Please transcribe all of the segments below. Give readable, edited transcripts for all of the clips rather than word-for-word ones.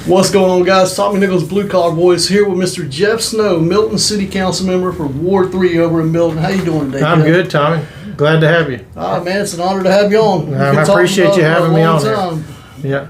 What's going on, guys? Tommy Nichols, Blue Collar Boys, here with Mr. Jeff Snow, Milton City Council member for Ward 3 over in Milton. How you doing today, I'm Jeff? Good, Tommy. Glad to have you. Man, it's an honor to have you on. I appreciate you having me on here.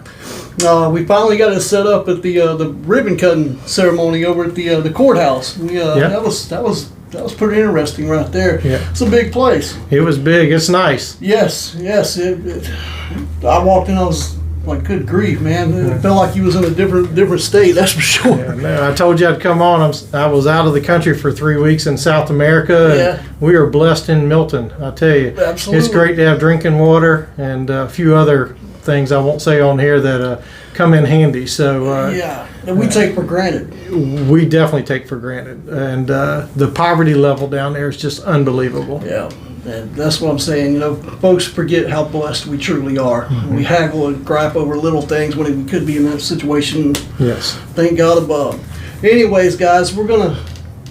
Yeah. We finally got it set up at the ribbon cutting ceremony over at the courthouse. That was pretty interesting right there. Yeah. It's a big place. It was big. It's nice. Yes. I walked in, I was like, good grief, man. It felt like you was in a different state, that's for sure. Yeah, man, I told you I'd come on. I was out of the country for 3 weeks in South America. Yeah. And we are blessed in Milton, I tell you. Absolutely. It's great to have drinking water and a few other things I won't say on here that come in handy. So that we take for granted. We definitely take for granted. And the poverty level down there is just unbelievable. Yeah. And that's what I'm saying. You know, folks forget how blessed we truly are. Mm-hmm. We haggle and gripe over little things when we could be in that situation. Yes. Thank God above. Anyways, guys, we're going to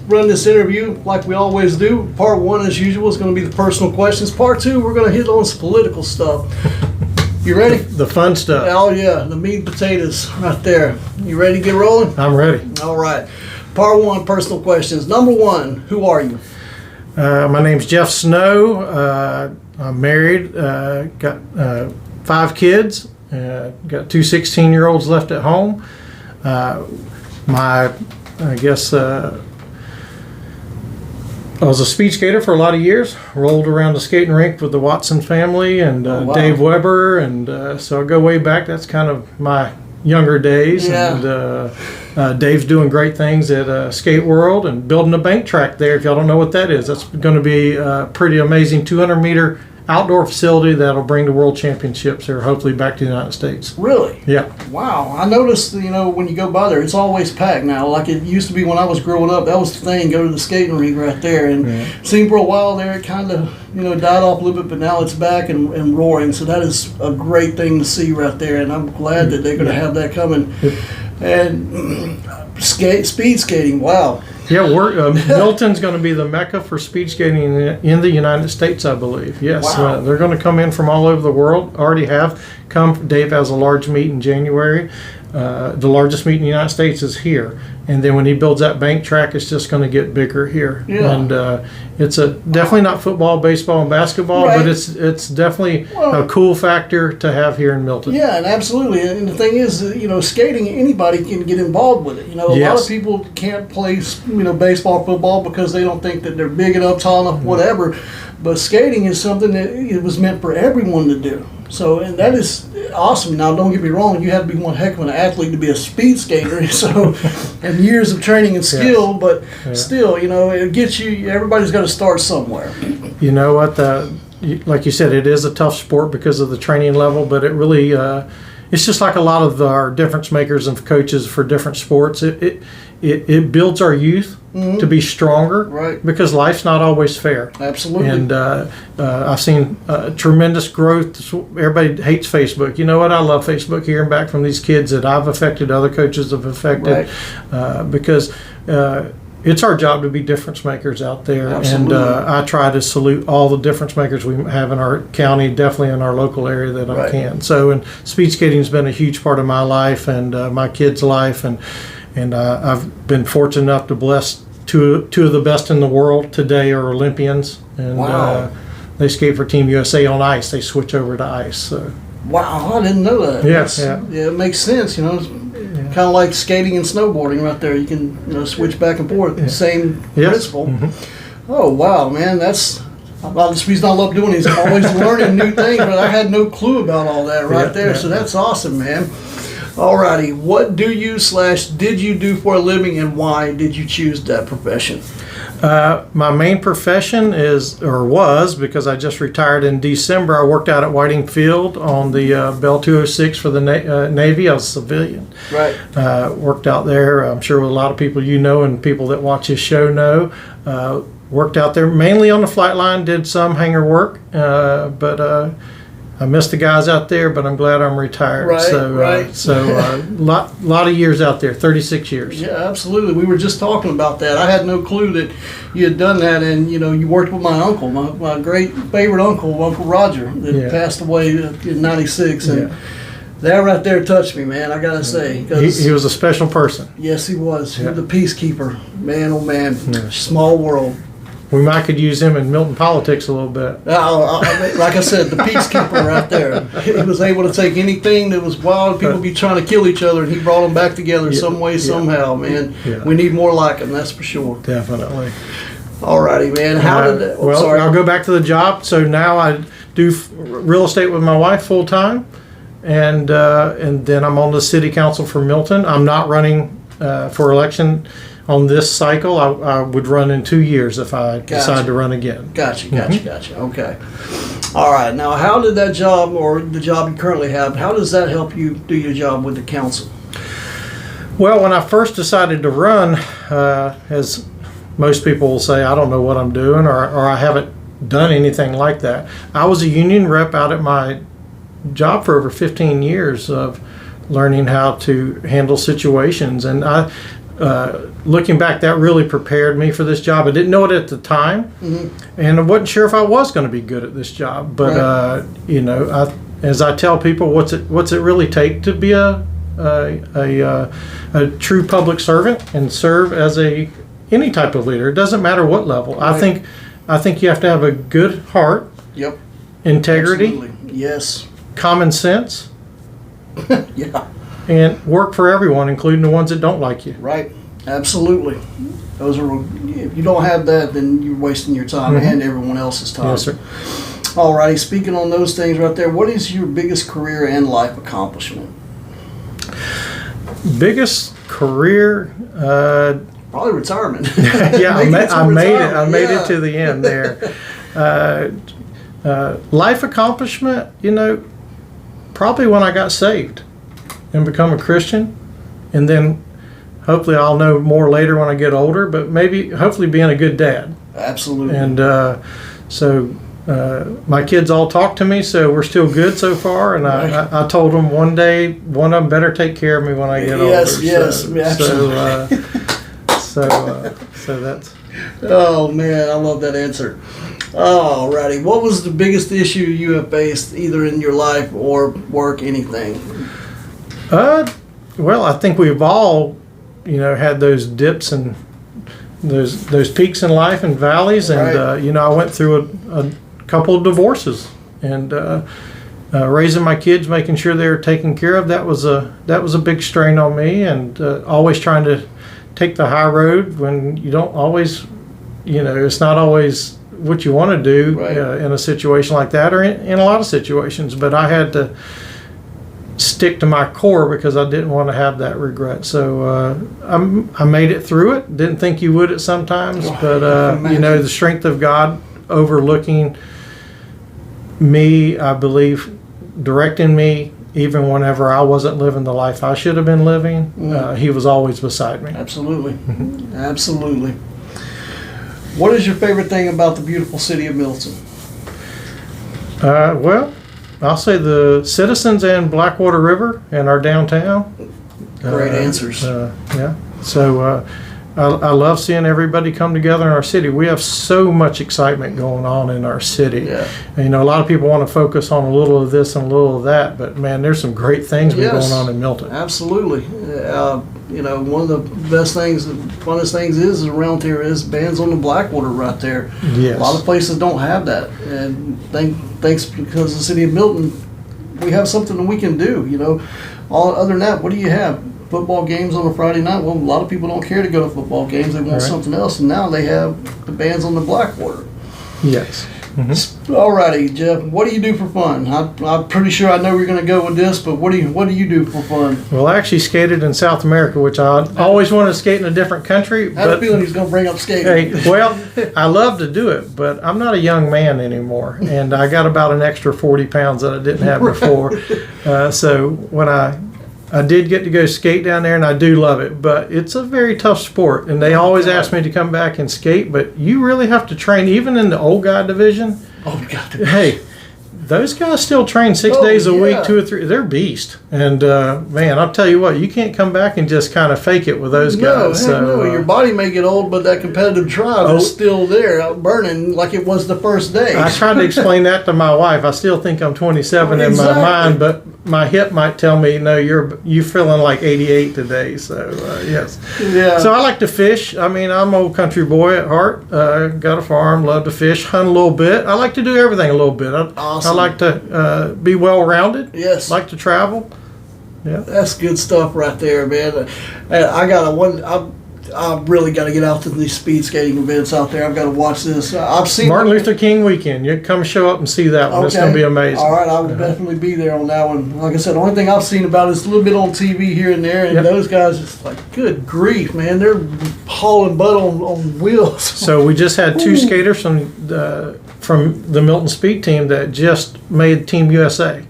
run this interview like we always do. Part 1, as usual, is going to be the personal questions. Part 2, we're going to hit on some political stuff. You ready? The fun stuff. Oh, yeah. The meat and potatoes right there. You ready to get rolling? I'm ready. All right. Part 1, personal questions. Number 1, who are you? My name's Jeff Snow. I'm married, got 5 kids, got 2 16-year-olds left at home. I was a speed skater for a lot of years, rolled around the skating rink with the Watson family and Dave Weber, and so I go way back. That's kind of my younger days. Yeah. And Dave's doing great things at Skate World and building a bank track there. If y'all don't know what that is, that's going to be a pretty amazing 200-meter outdoor facility that'll bring the world championships here, hopefully back to the United States. Really? Yeah. Wow. I noticed, when you go by there, it's always packed now. Like it used to be when I was growing up. That was the thing, go to the skating rink right there. And it seemed for a while there, it kind of, died off a little bit, but now it's back and roaring. So that is a great thing to see right there. And I'm glad that they're going to have that coming. And speed skating, wow. Yeah, Milton's going to be the mecca for speed skating in the United States, I believe. Yes, wow. They're going to come in from all over the world. Already have come. Dave has a large meet in January. The largest meet in the United States is here. And then when he builds that bank track, it's just going to get bigger here. Yeah. And it's definitely not football, baseball, and basketball, right. But it's definitely a cool factor to have here in Milton. Yeah, and absolutely. And the thing is, skating, anybody can get involved with it. A lot of people can't play, baseball, football because they don't think that they're big enough, tall enough, whatever. But skating is something that it was meant for everyone to do. So, and that is awesome. Now, don't get me wrong, you have to be one heck of an athlete to be a speed skater, and years of training and skill, but still, it gets you, everybody's got to start somewhere. You know what, like you said, it is a tough sport because of the training level, but it really, it's just like a lot of our difference makers and coaches for different sports. It builds our youth to be stronger, right? Because life's not always fair. Absolutely. And I've seen tremendous growth. Everybody hates Facebook. You know what? I love Facebook, hearing back from these kids that I've affected, other coaches have affected, because it's our job to be difference makers out there. Absolutely. And I try to salute all the difference makers we have in our county, definitely in our local area that I can. So, and speed skating has been a huge part of my life and my kids' life, and I've been fortunate enough to bless two of the best in the world today are Olympians, and they skate for Team USA on ice. They switch over to ice. So. Wow, I didn't know that. Yeah, it makes sense. It's kind of like skating and snowboarding right there. You can switch back and forth. The same principle. Mm-hmm. Oh wow, man, that's. The reason I love doing it is I'm always learning new things, but I had no clue about all that right there. So that's awesome, man. Alrighty, what do you / did you do for a living, and why did you choose that profession? My main profession was, because I just retired in December, I worked out at Whiting Field on the Bell 206 for the Navy. I was a civilian. Right. Worked out there. I'm sure a lot of people and people that watch this show know. Worked out there mainly on the flight line, did some hangar work, but I miss the guys out there, but I'm glad I'm retired. Right. So lot of years out there, 36 years. Yeah, absolutely. We were just talking about that. I had no clue that you had done that, and you worked with my uncle, my great favorite uncle, Uncle Roger, that passed away in '96, and That right there touched me, man. I gotta say, he was a special person. Yes, he was. Yeah. The peacekeeper, man. Oh man, small world. We might could use him in Milton politics a little bit. Like I said, the peacekeeper right there. He was able to take anything that was wild. People be trying to kill each other, and he brought them back together some way, somehow, man. Yeah. We need more like him, that's for sure. Definitely. Alrighty, man. How did that? Well, sorry. I'll go back to the job. So now I do real estate with my wife full time, and then I'm on the city council for Milton. I'm not running for election on this cycle. I would run in 2 years if I decide to run again. Gotcha. Okay. All right. Now, how did that job, or the job you currently have, how does that help you do your job with the council? Well, when I first decided to run, as most people will say, I don't know what I'm doing, or I haven't done anything like that. I was a union rep out at my job for over 15 years of learning how to handle situations, and looking back, that really prepared me for this job. I didn't know it at the time, and I wasn't sure if I was going to be good at this job. But right. As I tell people, what's it really take to be a true public servant and serve as any type of leader? It doesn't matter what level. Right. I think you have to have a good heart. Yep. Integrity. Absolutely. Yes. Common sense. Yeah. And work for everyone, including the ones that don't like you. Right. Absolutely. Those are. If you don't have that, then you're wasting your time and everyone else's time. Yes, sir. Alrighty. Speaking on those things right there, what is your biggest career and life accomplishment? Biggest career. Probably retirement. Yeah, I made it to the end there. Life accomplishment, probably when I got saved and become a Christian, and then hopefully I'll know more later when I get older, but hopefully being a good dad. Absolutely. And so my kids all talk to me, so we're still good so far. And I told them one day, one of them better take care of me when I get older. Yes, absolutely. So that's. Oh man, I love that answer. Alrighty, what was the biggest issue you have faced, either in your life or work, anything? Well, I think we've all, had those dips and those peaks in life and valleys, and right. I went through a couple of divorces, and raising my kids, making sure they were taken care of. That was a big strain on me, and always trying to take the high road when you don't always, it's not always what you want to do right. In a situation like that, or in a lot of situations. But I had to stick to my core because I didn't want to have that regret. So I made it through it. Didn't think you would at sometimes, but the strength of God overlooking me, I believe, directing me. Even whenever I wasn't living the life I should have been living, he was always beside me. Absolutely. Absolutely. What is your favorite thing about the beautiful city of Milton? Well, I'll say the citizens and Blackwater River and our downtown. Great answers. Yeah. So I love seeing everybody come together in our city. We have so much excitement going on in our city. Yeah. And, a lot of people want to focus on a little of this and a little of that, but man, there's some great things going on in Milton. Absolutely. One of the best things, the funnest things is around here is bands on the Blackwater right there. Yes. A lot of places don't have that, and thanks because of the city of Milton, we have something that we can do. All other than that, what do you have? Football games on a Friday night. Well, a lot of people don't care to go to football games. They want something else, and now they have the bands on the Blackwater. Yes. Mm-hmm. Alrighty, Jeff. What do you do for fun? I'm pretty sure I know where you're going to go with this, but what do you do for fun? Well, I actually skated in South America, which I always wanted to skate in a different country. I had a feeling he's going to bring up skating. Hey, well, I love to do it, but I'm not a young man anymore, and I got about an extra 40 pounds that I didn't have before. So when I did get to go skate down there, and I do love it, but it's a very tough sport, and they always ask me to come back and skate, but you really have to train, even in the old guy division. Oh, God. Hey, those guys still train 6 days a week, 2 or 3. They're beasts. And, man, I'll tell you what, you can't come back and just kind of fake it with those guys. No, your body may get old, but that competitive drive is still there, out burning like it was the first day. I tried to explain that to my wife. I still think I'm 27 in my mind, but my hip might tell me, no, you feeling like 88 today. So yes. Yeah. So I like to fish. I mean, I'm an old country boy at heart. Got a farm, love to fish, hunt a little bit. I like to do everything a little bit. Awesome. I like to be well rounded. Yes. Like to travel. Yeah. That's good stuff right there, man. I really got to get out to these speed skating events out there. I've got to watch this. I've seen Martin Luther King weekend. You come show up and see that one. Okay. It's going to be amazing. All right, I will definitely be there on that one. Like I said, the only thing I've seen about it is a little bit on TV here and there, and those guys, it's like, good grief, man. They're hauling butt on wheels. So we just had two skaters from the Milton Speed team that just made Team USA.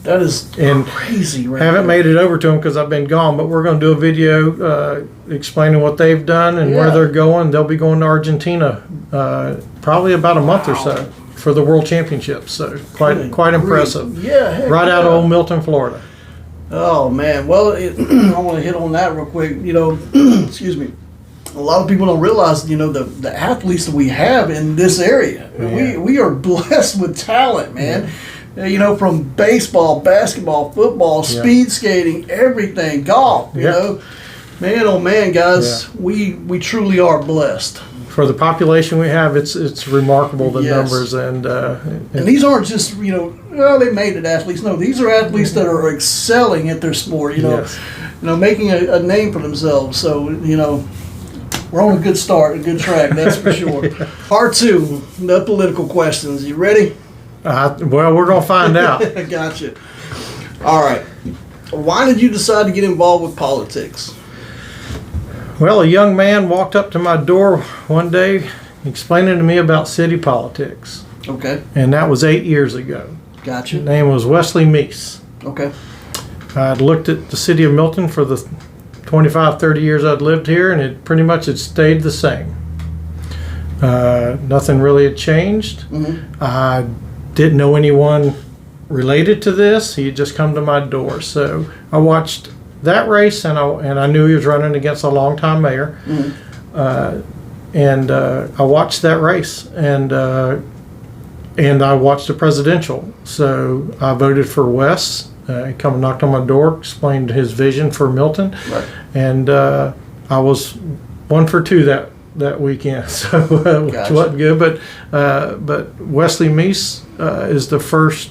That is crazy, right? Haven't made it over to them because I've been gone, but we're going to do a video explaining what they've done and where they're going. They'll be going to Argentina probably about a month or so for the World Championships. So quite impressive. Yeah, right out of old Milton, Florida. Oh man, well, I want to hit on that real quick. Excuse me. A lot of people don't realize, the athletes that we have in this area. Yeah. We are blessed with talent, man. Yeah. From baseball, basketball, football, speed skating, everything, golf, you know. Man, oh man, guys, we truly are blessed. For the population we have, it's remarkable, the numbers. And these aren't just, they made it athletes. No, these are athletes that are excelling at their sport, making a name for themselves. So, we're on a good start, a good track, that's for sure. Part 2, the political questions. You ready? Well, we're going to find out. Gotcha. All right. Why did you decide to get involved with politics? Well, a young man walked up to my door one day explaining to me about city politics. Okay. And that was 8 years ago. Gotcha. His name was Wesley Meese. Okay. I'd looked at the city of Milton for the 25, 30 years I'd lived here, and it pretty much had stayed the same. Nothing really had changed. Mm-hmm. I didn't know anyone related to this. He had just come to my door. So I watched that race, and I knew he was running against a longtime mayor. Mm-hmm. I watched that race, and I watched the presidential. So I voted for Wes. He come and knocked on my door, explained his vision for Milton, right. And I was 1 for 2 that weekend, so which wasn't good. But Wesley Meese is the first.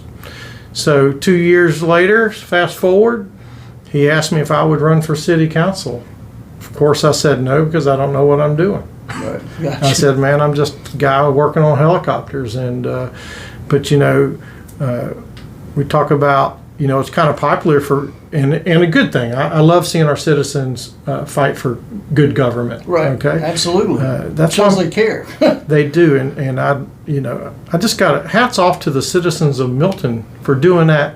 So 2 years later, fast forward, he asked me if I would run for city council. Of course, I said no because I don't know what I'm doing. Right. Gotcha. I said, man, I'm just a guy working on helicopters, but we talk about. It's kind of popular and a good thing. I love seeing our citizens fight for good government. Right. Okay. Absolutely. That's shows they care. They do, and I just got hats off to the citizens of Milton for doing that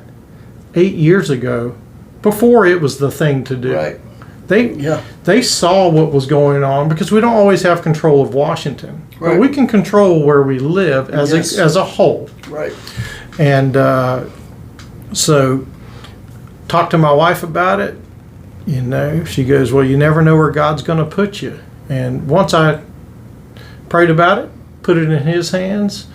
8 years ago, before it was the thing to do. Right. They saw what was going on because we don't always have control of Washington, right. But we can control where we live as a whole. Right. And so, talked to my wife about it. She goes, well, you never know where God's going to put you. And once I prayed about it, put it in His hands.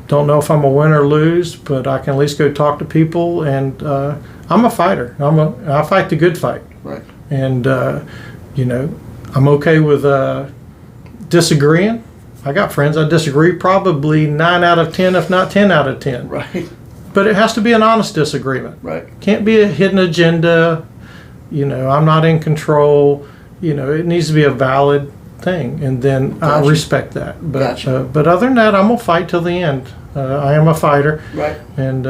Don't know if I'm a win or lose, but I can at least go talk to people. And I'm a fighter. I fight the good fight. Right. And I'm okay with disagreeing. I got friends I disagree probably 9 out of 10, if not 10 out of 10. Right. But it has to be an honest disagreement. Right. Can't be a hidden agenda. I'm not in control. It needs to be a valid thing, and then I respect that. But but other than that, I'm gonna fight till the end. I am a fighter. Right. And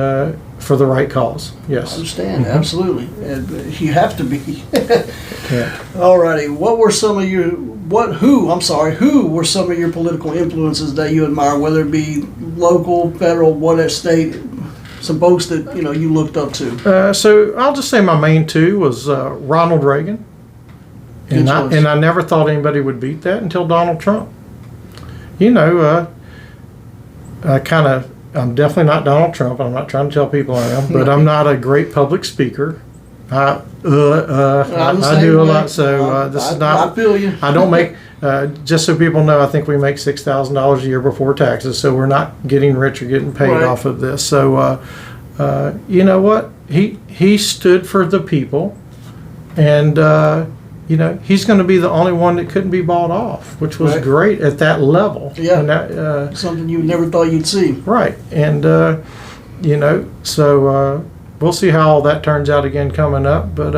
for the right cause. Yes. I understand. Mm-hmm. Absolutely. And you have to be. Yeah. Alrighty. Who were some of your political influences that you admire, whether it be local, federal, whatever state? Some folks that you looked up to. So I'll just say my main 2 was Ronald Reagan, and I never thought anybody would beat that until Donald Trump. I'm definitely not Donald Trump. I'm not trying to tell people I am, but I'm not a great public speaker. I do a lot, so this is not. I feel you. I don't make. Just so people know, I think we make $6,000 a year before taxes, so we're not getting rich or getting paid off of this. So, you know what? he stood for the people, and he's going to be the only one that couldn't be bought off, which was great at that level. Yeah, and something you never thought you'd see. Right, and so we'll see how all that turns out again coming up. But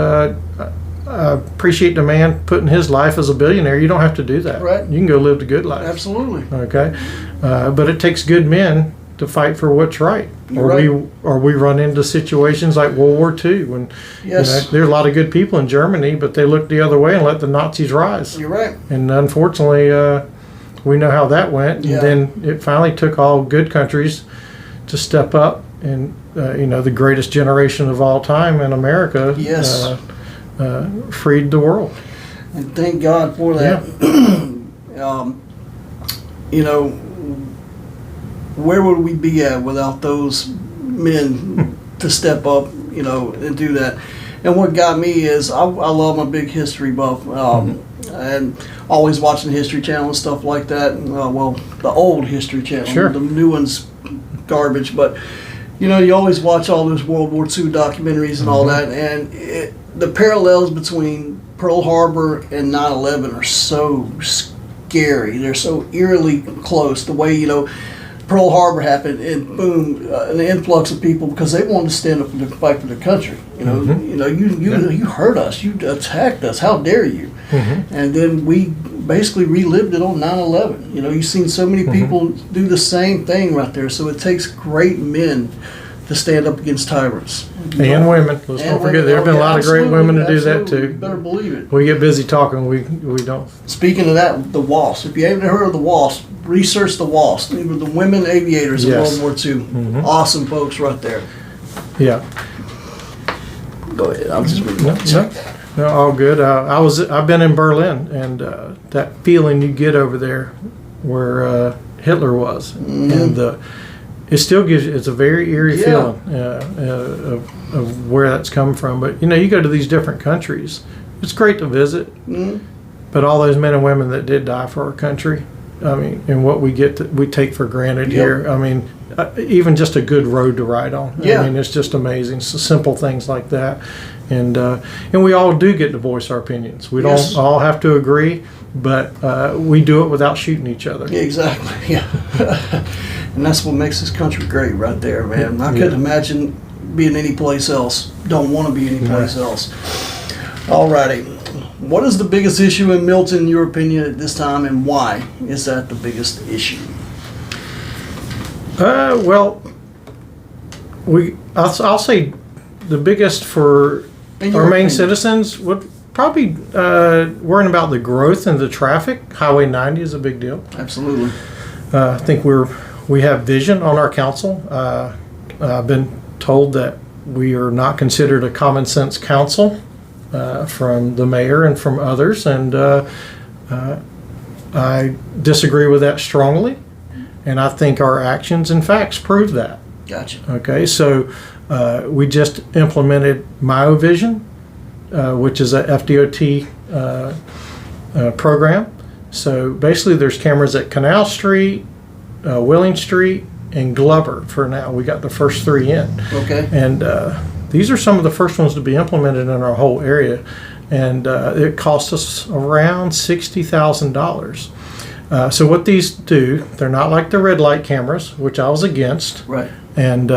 I appreciate the man putting his life as a billionaire. You don't have to do that. Right. You can go live the good life. Absolutely. Okay, but it takes good men to fight for what's right. Or we run into situations like World War II when there are a lot of good people in Germany, but they looked the other way and let the Nazis rise. You're right. And unfortunately, we know how that went. Yeah. And then it finally took all good countries to step up, and the greatest generation of all time in America freed the world. And thank God for that. Yeah. Where would we be at without those men to step up, and do that? And what got me is I love my big history buff, and always watching the History Channel and stuff like that. The old History Channel, Sure. The new one's garbage, but you always watch all those World War II documentaries and all that, and the parallels between Pearl Harbor and 9/11 are so scary. They're so eerily close. The way Pearl Harbor happened, and boom, an influx of people because they wanted to stand up and fight for their country. You hurt us, you attacked us. How dare you? Mm-hmm. And then we basically relived it on 9/11. You've seen so many people do the same thing right there. So it takes great men to stand up against tyrants. And women. Let's don't forget, there have been a lot of great women to do that too. You better believe it. We get busy talking, we don't. Speaking of that, the WASP. If you haven't heard of the WASP, research the WASP. They were the women aviators in World War II. Mm-hmm. Awesome folks right there. Yeah. Go ahead. I'm just reading. No, all good. I've been in Berlin, and that feeling you get over there, where Hitler was, and it still gives you. It's a very eerie feeling of where that's come from. But you go to these different countries. It's great to visit, but all those men and women that did die for our country, I mean, and what we take for granted here. I mean, even just a good road to ride on. I mean, it's just amazing. So simple things like that, and we all do get to voice our opinions. We don't all have to agree, but we do it without shooting each other. Exactly. Yeah. And that's what makes this country great, right there, man. I couldn't imagine being any place else. Don't want to be any place else. All righty. What is the biggest issue in Milton, in your opinion, at this time, and why is that the biggest issue? I'll say the biggest for our main citizens would probably worrying about the growth in the traffic. Highway 90 is a big deal. Absolutely. I think we have vision on our council. I've been told that we are not considered a common sense council from the mayor and from others, and I disagree with that strongly, and I think our actions and facts prove that. Gotcha. Okay, so we just implemented MyoVision, which is a FDOT program. So basically there's cameras at Canal Street, Willing Street, and Glover for now. We got the first 3 in. Okay. And these are some of the first ones to be implemented in our whole area. And it cost us around $60,000. So what these do, they're not like the red light cameras, which I was against. Right. And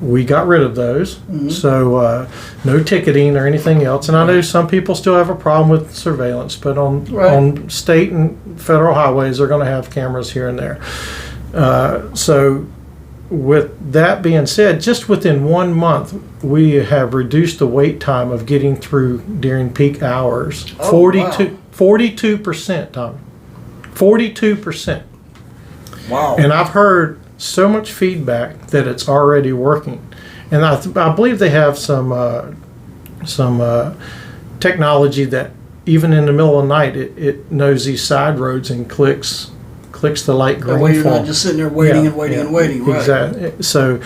we got rid of those. Mm-hmm. So no ticketing or anything else. And I know some people still have a problem with surveillance, but on state and federal highways, they're going to have cameras here and there. So with that being said, just within 1 month, we have reduced the wait time of getting through during peak hours. 42%, Tom. 42%. Wow. And I've heard so much feedback that it's already working. And I believe they have some technology that even in the middle of the night, it knows these side roads and clicks the light green. That way you're not just sitting there waiting and waiting and waiting. Right. Exactly. So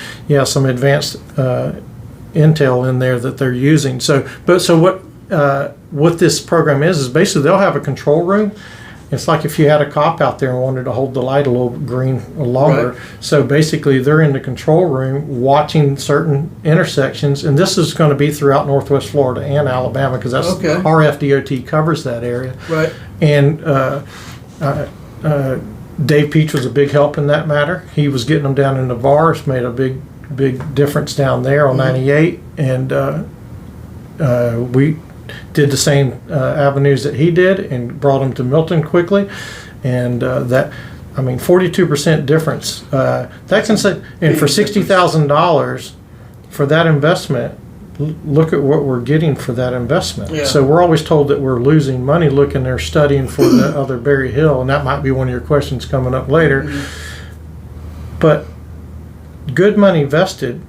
some advanced intel in there that they're using. So what this program is basically they'll have a control room It's like if you had a cop out there and wanted to hold the light a little green longer. Right. So basically, they're in the control room watching certain intersections, and this is going to be throughout Northwest Florida and Alabama because that's Okay. our FDOT covers that area. Right. And Dave Peach was a big help in that matter. He was getting them down in Navarre, made a big difference down there on 98, and we did the same avenues that he did and brought them to Milton quickly, and 42% difference. That can say, and for $60,000 for that investment, look at what we're getting for that investment. Yeah. So we're always told that we're losing money looking there studying for the other Berry Hill, and that might be one of your questions coming up later. But good money vested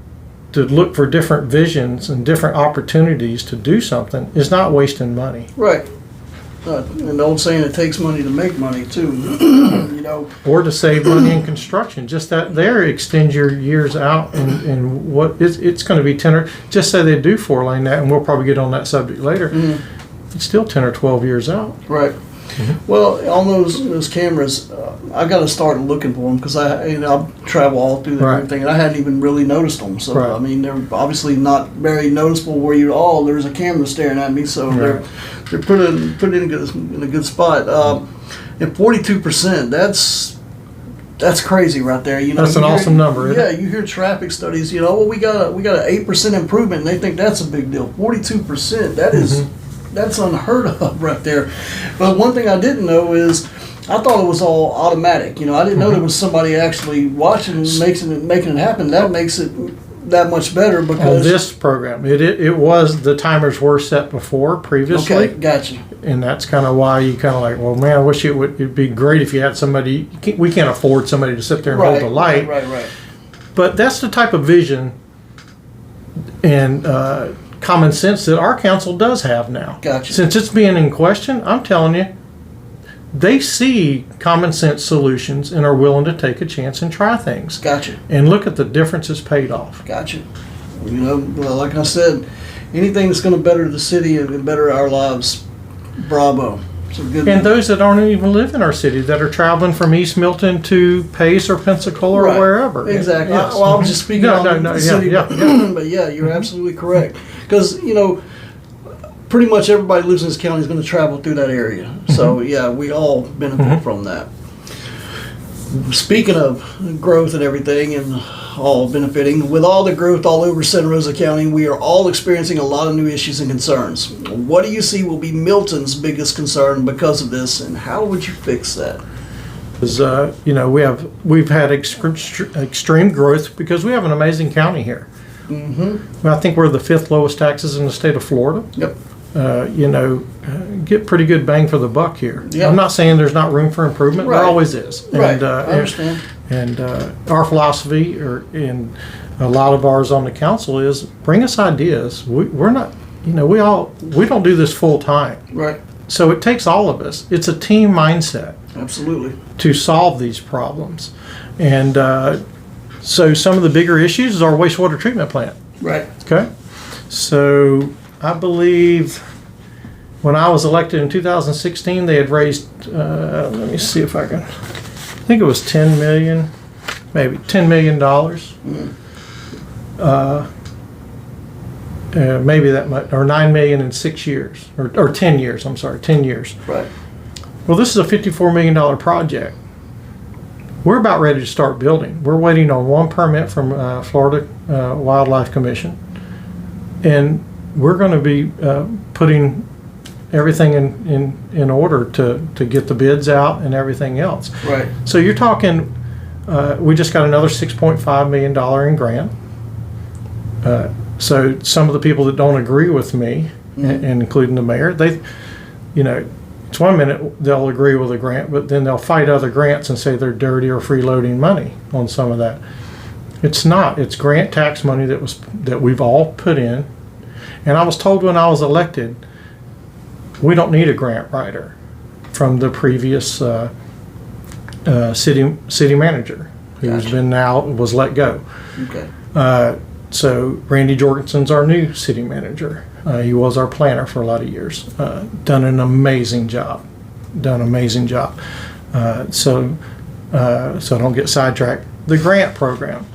to look for different visions and different opportunities to do something is not wasting money. Right. And the old saying, it takes money to make money too. Or to save money in construction. Just that there extends your years out, and what it's going to be 10 or just say they do 4-lane that, and we'll probably get on that subject later. It's still 10 or 12 years out. Right. Well, on those cameras, I got to start looking for them because I travel all through there and everything, and I hadn't even really noticed them. So I mean, they're obviously not very noticeable where there's a camera staring at me. So they're put in a good spot. And 42%, that's crazy right there. That's an awesome number. Yeah, you hear traffic studies. We got an 8% improvement, and they think that's a big deal. 42%, that is. That's unheard of right there. But one thing I didn't know is I thought it was all automatic. I didn't know there was somebody actually watching and making it happen. That makes it that much better because on this program, it was the timers were set before previously. Okay, gotcha. And that's kind of why you kind of like, well, man, I wish it'd be great if you had somebody. We can't afford somebody to sit there and hold the light. Right. But that's the type of vision and common sense that our council does have now. Gotcha. Since it's being in question, I'm telling you, they see common sense solutions and are willing to take a chance and try things. Gotcha. And look at the difference it's paid off. Gotcha. Well, like I said, anything that's going to better the city and better our lives, bravo. And those that aren't even live in our city, that are traveling from East Milton to Pace or Pensacola or wherever. Exactly. Yes. Well, I was just speaking on the city. Yeah. But yeah, you're absolutely correct. Because, pretty much everybody who lives in this county is going to travel through that area. So, yeah, we all benefit from that. Speaking of growth and everything and all benefiting, with all the growth all over Santa Rosa County, we are all experiencing a lot of new issues and concerns. What do you see will be Milton's biggest concern because of this, and how would you fix that? Because, we've had extreme growth because we have an amazing county here. I think we're the 5th lowest taxes in the state of Florida. Yep. Get pretty good bang for the buck here. Yep. I'm not saying there's not room for improvement. There always is. Right. I understand. And our philosophy, and a lot of ours on the council, is bring us ideas. We're not, we don't do this full time. Right. So it takes all of us. It's a team mindset. Absolutely. To solve these problems. And so some of the bigger issues is our wastewater treatment plant. Right. Okay. So I believe when I was elected in 2016, they had raised, let me see if I think it was $10 million, maybe $10 million. Maybe that much, or $9 million in 6 years, or 10 years, 10 years. Right. Well, this is a $54 million project. We're about ready to start building. We're waiting on one permit from Florida Wildlife Commission, and we're going to be putting everything in order to get the bids out and everything else. Right. So you're talking, we just got another $6.5 million in grant. So some of the people that don't agree with me, and including the mayor, it's one minute they'll agree with a grant, but then they'll fight other grants and say they're dirty or freeloading money on some of that. It's not. It's grant tax money that we've all put in. And I was told when I was elected, we don't need a grant writer from the previous city manager, who's was let go. Okay. So Randy Jorgensen's our new city manager. He was our planner for a lot of years. Done an amazing job. done an amazing job. So I don't get sidetracked. The grant program.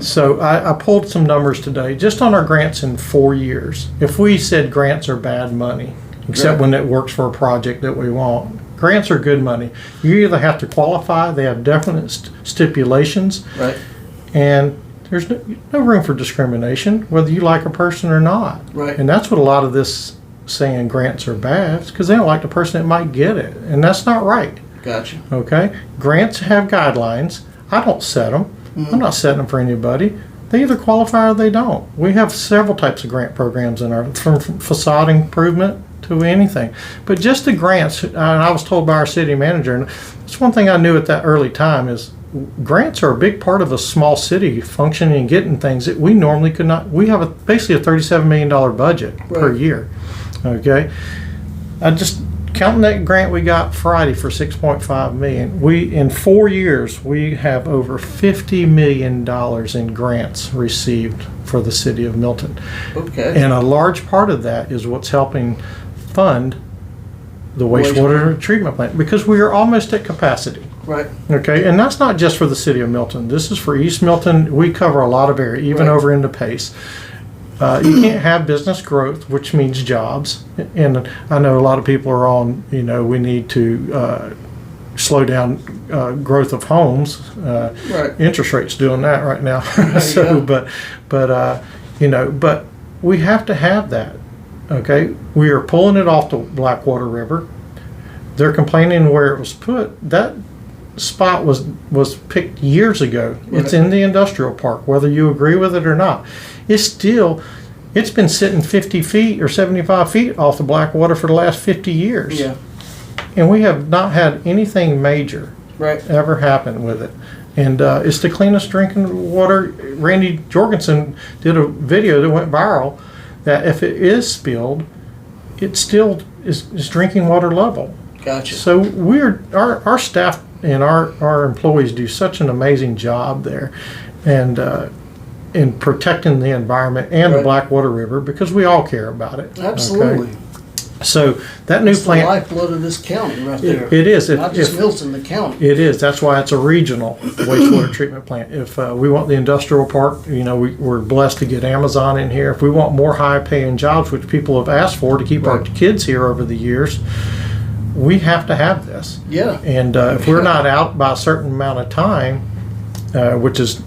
So I pulled some numbers today, just on our grants in 4 years. If we said grants are bad money, except when it works for a project that we want, grants are good money. You either have to qualify, they have definite stipulations, Right. and there's no room for discrimination, whether you like a person or not. Right. And that's what a lot of this saying grants are bad, is because they don't like the person that might get it, and that's not right. Gotcha. Okay? Grants have guidelines. I don't set them. I'm not setting them for anybody. They either qualify or they don't. We have several types of grant programs in our, from facade improvement to anything. But just the grants, and I was told by our city manager, and it's one thing I knew at that early time, is grants are a big part of a small city functioning and getting things that we normally could not. We have basically a $37 million budget per year. Okay? I just counting that grant we got Friday for $6.5 million. In 4 years we have over $50 million in grants received for the city of Milton. Okay. And a large part of that is what's helping fund the wastewater treatment plant, because we are almost at capacity. Right. Okay, and that's not just for the city of Milton. This is for East Milton. We cover a lot of area, even over into Pace. You can't have business growth, which means jobs. And I know a lot of people are on, we need to slow down growth of homes. Interest rates doing that right now. So, but we have to have that. Okay, we are pulling it off the Blackwater River. They're complaining where it was put. That spot was picked years ago. Right. It's in the industrial park, whether you agree with it or not. It's been sitting 50 feet or 75 feet off the Blackwater for the last 50 years. Yeah. And we have not had anything major ever happen with it. And it's the cleanest drinking water. Randy Jorgensen did a video that went viral that if it is spilled, it still is drinking water level. Gotcha. So our staff and our employees do such an amazing job there, and in protecting the environment and the Blackwater River, because we all care about it. Absolutely. Okay? So that new plant, the lifeblood of this county right there. It is. Not just Milton, the county. It is. That's why it's a regional wastewater treatment plant. If we want the industrial park, we're blessed to get Amazon in here. If we want more high-paying jobs, which people have asked for to keep our kids here over the years, we have to have this. Yeah. And if we're not out by a certain amount of time, which is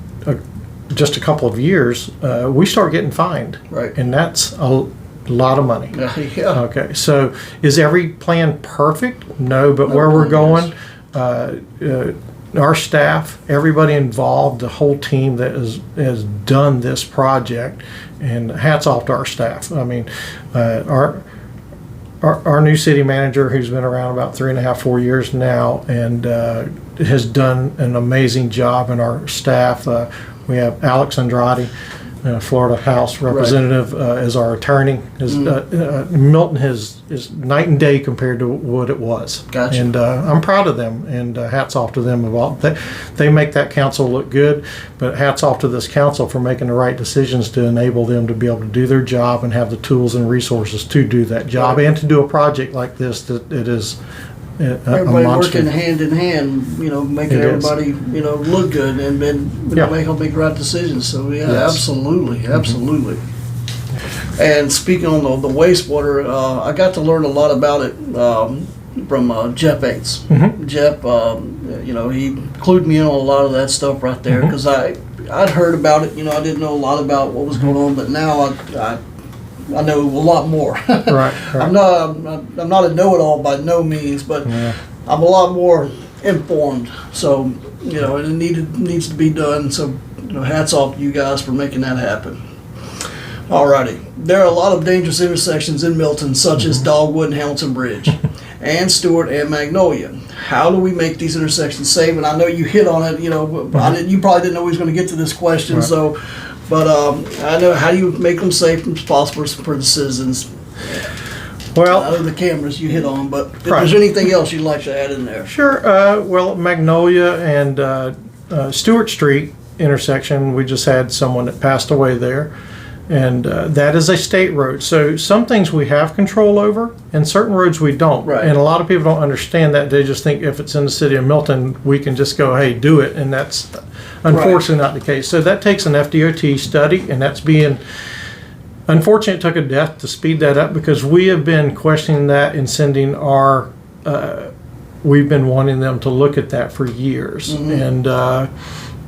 just a couple of years, we start getting fined. Right. And that's a lot of money. Yeah. Okay. So is every plan perfect? No, but where we're going, our staff, everybody involved, the whole team that has done this project, and hats off to our staff. I mean, our new city manager, who's been around about 3.5, 4 years now, and has done an amazing job, and our staff. We have Alex Andrade, Florida House Representative, as our attorney. Milton is night and day compared to what it was. Gotcha. And I'm proud of them, and hats off to them. They make that council look good, but hats off to this council for making the right decisions to enable them to be able to do their job and have the tools and resources to do that job, and to do a project like this that it is everybody working hand in hand, making everybody, look good and make the right decisions. So absolutely. And speaking on the wastewater, I got to learn a lot about it from Jeff Bates. Mm-hmm. Jeff, he clued me in on a lot of that stuff right there, because I'd heard about it. I didn't know a lot about what was going on, but now I know a lot more. Right. I'm not a know-it-all by no means, but I'm a lot more informed. So and it needs to be done. So hats off to you guys for making that happen. Alrighty, there are a lot of dangerous intersections in Milton, such as Dogwood and Hamilton Bridge, and Stewart and Magnolia. How do we make these intersections safe? And I know you hit on it. You probably didn't know we was going to get to this question, right. so. But I know, how do you make them safe as possible for the citizens? Well, I know the cameras you hit on, but if there's anything else you'd like to add in there. Sure. Well, Magnolia and Stewart Street intersection, we just had someone that passed away there. And that is a state road. So some things we have control over, and certain roads we don't. Right. And a lot of people don't understand that. They just think if it's in the city of Milton, we can just go, hey, do it. And that's unfortunately not the case. So that takes an FDOT study, and that's being, unfortunately, it took a death to speed that up, because we have been questioning that and sending our, we've been wanting them to look at that for years. And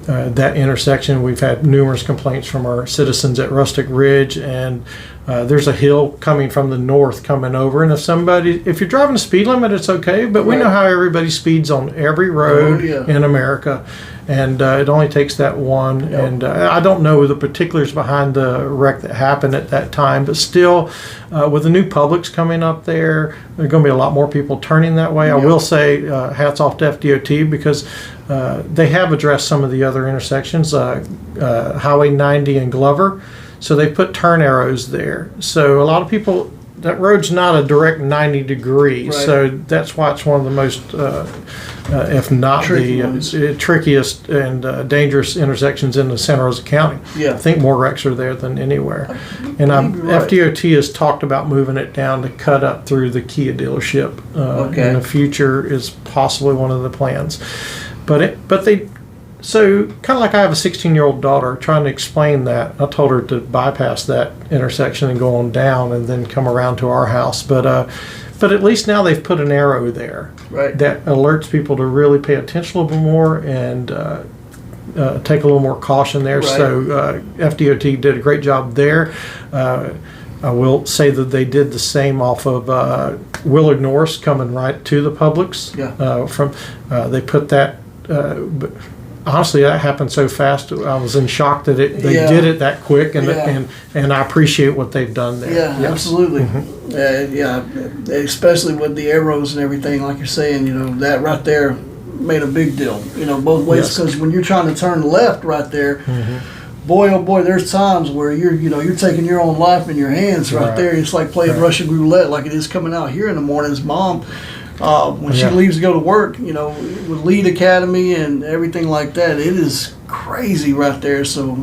that intersection, we've had numerous complaints from our citizens at Rustic Ridge, and there's a hill coming from the north coming over, and if you're driving the speed limit, it's okay, but we know how everybody speeds on every road in America, and it only takes that one. And I don't know the particulars behind the wreck that happened at that time, but still, with the new Publix coming up there are going to be a lot more people turning that way. I will say hats off to FDOT, because they have addressed some of the other intersections, Highway 90 and Glover. So they put turn arrows there. So a lot of people, that road's not a direct 90 degrees. So that's why it's one of the most, if not the trickiest and dangerous intersections in the Santa Rosa County. I think more wrecks are there than anywhere. And FDOT has talked about moving it down to cut up through the Kia dealership in the future, is possibly one of the plans. So kind of like I have a 16-year-old daughter, trying to explain that, I told her to bypass that intersection and go on down and then come around to our house. But at least now they've put an arrow there that alerts people to really pay attention a little more and take a little more caution there. So FDOT did a great job there. I will say that they did the same off of Willard Norris coming right to the Publix. They put that. Honestly, that happened so fast. I was in shock that they did it that quick, and I appreciate what they've done there. Absolutely. Especially with the arrows and everything, like you're saying, that right there made a big deal. Both ways, because when you're trying to turn left right there, boy, oh boy, there's times where you're taking your own life in your hands right there. It's like playing Russian roulette, like it is coming out here in the mornings. Mom, when she leaves to go to work, with Lead Academy and everything like that, it is crazy right there. So,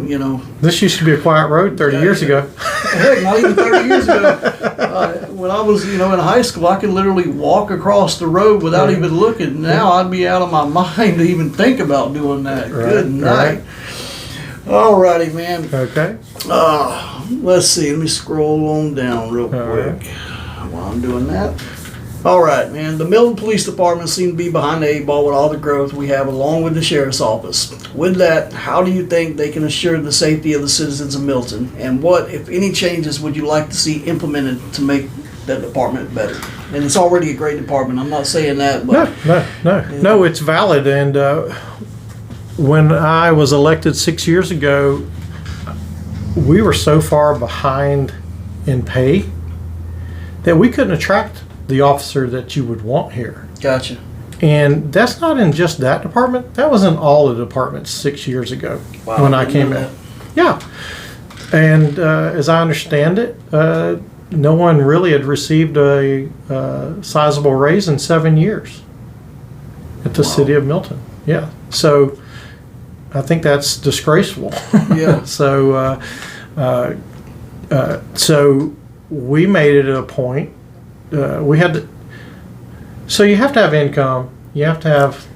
This used to be a quiet road 30 years ago. Heck, not even 30 years ago. When I was, in high school, I could literally walk across the road without even looking. Now I'd be out of my mind to even think about doing that. Good night. All righty, man. Okay. Let's see. Let me scroll on down real quick while I'm doing that. All right, man. The Milton Police Department seems to be behind the 8 ball with all the growth we have, along with the Sheriff's Office. With that, how do you think they can assure the safety of the citizens of Milton? And what, if any, changes would you like to see implemented to make that department better? And it's already a great department. I'm not saying that, but... No, it's valid. And when I was elected 6 years ago, we were so far behind in pay that we couldn't attract the officer that you would want here. Gotcha. And that's not in just that department. That was in all the departments 6 years ago when I came in. Yeah. And as I understand it, no one really had received a sizable raise in 7 years at the city of Milton. Yeah. So I think that's disgraceful. Yeah. So we made it a point. We had to, so you have to have income, you have to have,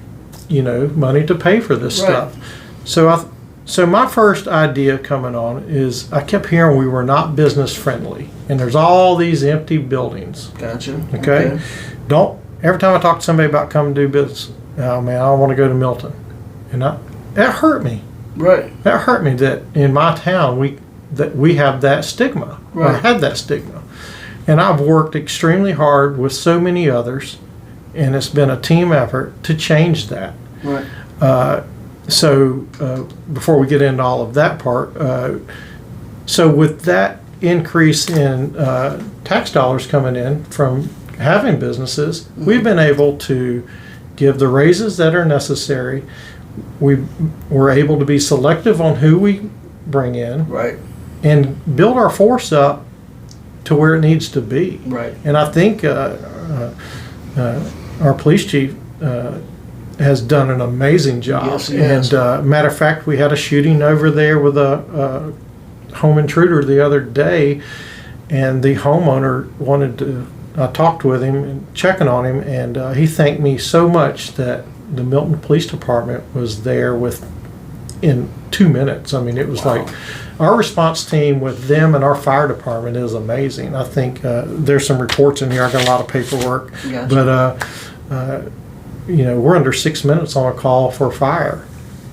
money to pay for this stuff. So my first idea coming on is I kept hearing we were not business friendly, and there's all these empty buildings. Gotcha. Okay. Every time I talk to somebody about coming to do business, oh man, I don't want to go to Milton, and that hurt me. Right. That hurt me that in my town we have that stigma, or had that stigma. And I've worked extremely hard with so many others, and it's been a team effort to change that. Right. Before we get into all of that part, so with that increase in tax dollars coming in from having businesses, we've been able to give the raises that are necessary. We're able to be selective on who we bring in. Right. And build our force up to where it needs to be. Right. And I think our police chief has done an amazing job. Yes, he has. And matter of fact, we had a shooting over there with a home intruder the other day, and the homeowner wanted to. I talked with him and checking on him, and he thanked me so much that the Milton Police Department was there in 2 minutes. I mean, it was like our response team with them and our fire department is amazing. I think there's some reports in here. I got a lot of paperwork, but we're under 6 minutes on a call for fire.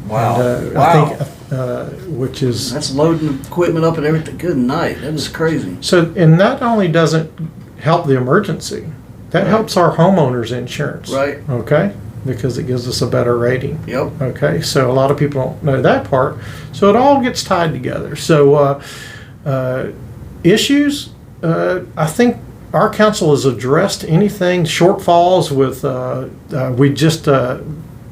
Wow! And, wow! I think, which is that's loading equipment up and everything. Good night. That is crazy. So, and that only doesn't help the emergency. That helps our homeowners insurance. Right. Okay. Because it gives us a better rating. Yep. Okay. So a lot of people don't know that part. So it all gets tied together. So issues. I think our council has addressed anything shortfalls with. We just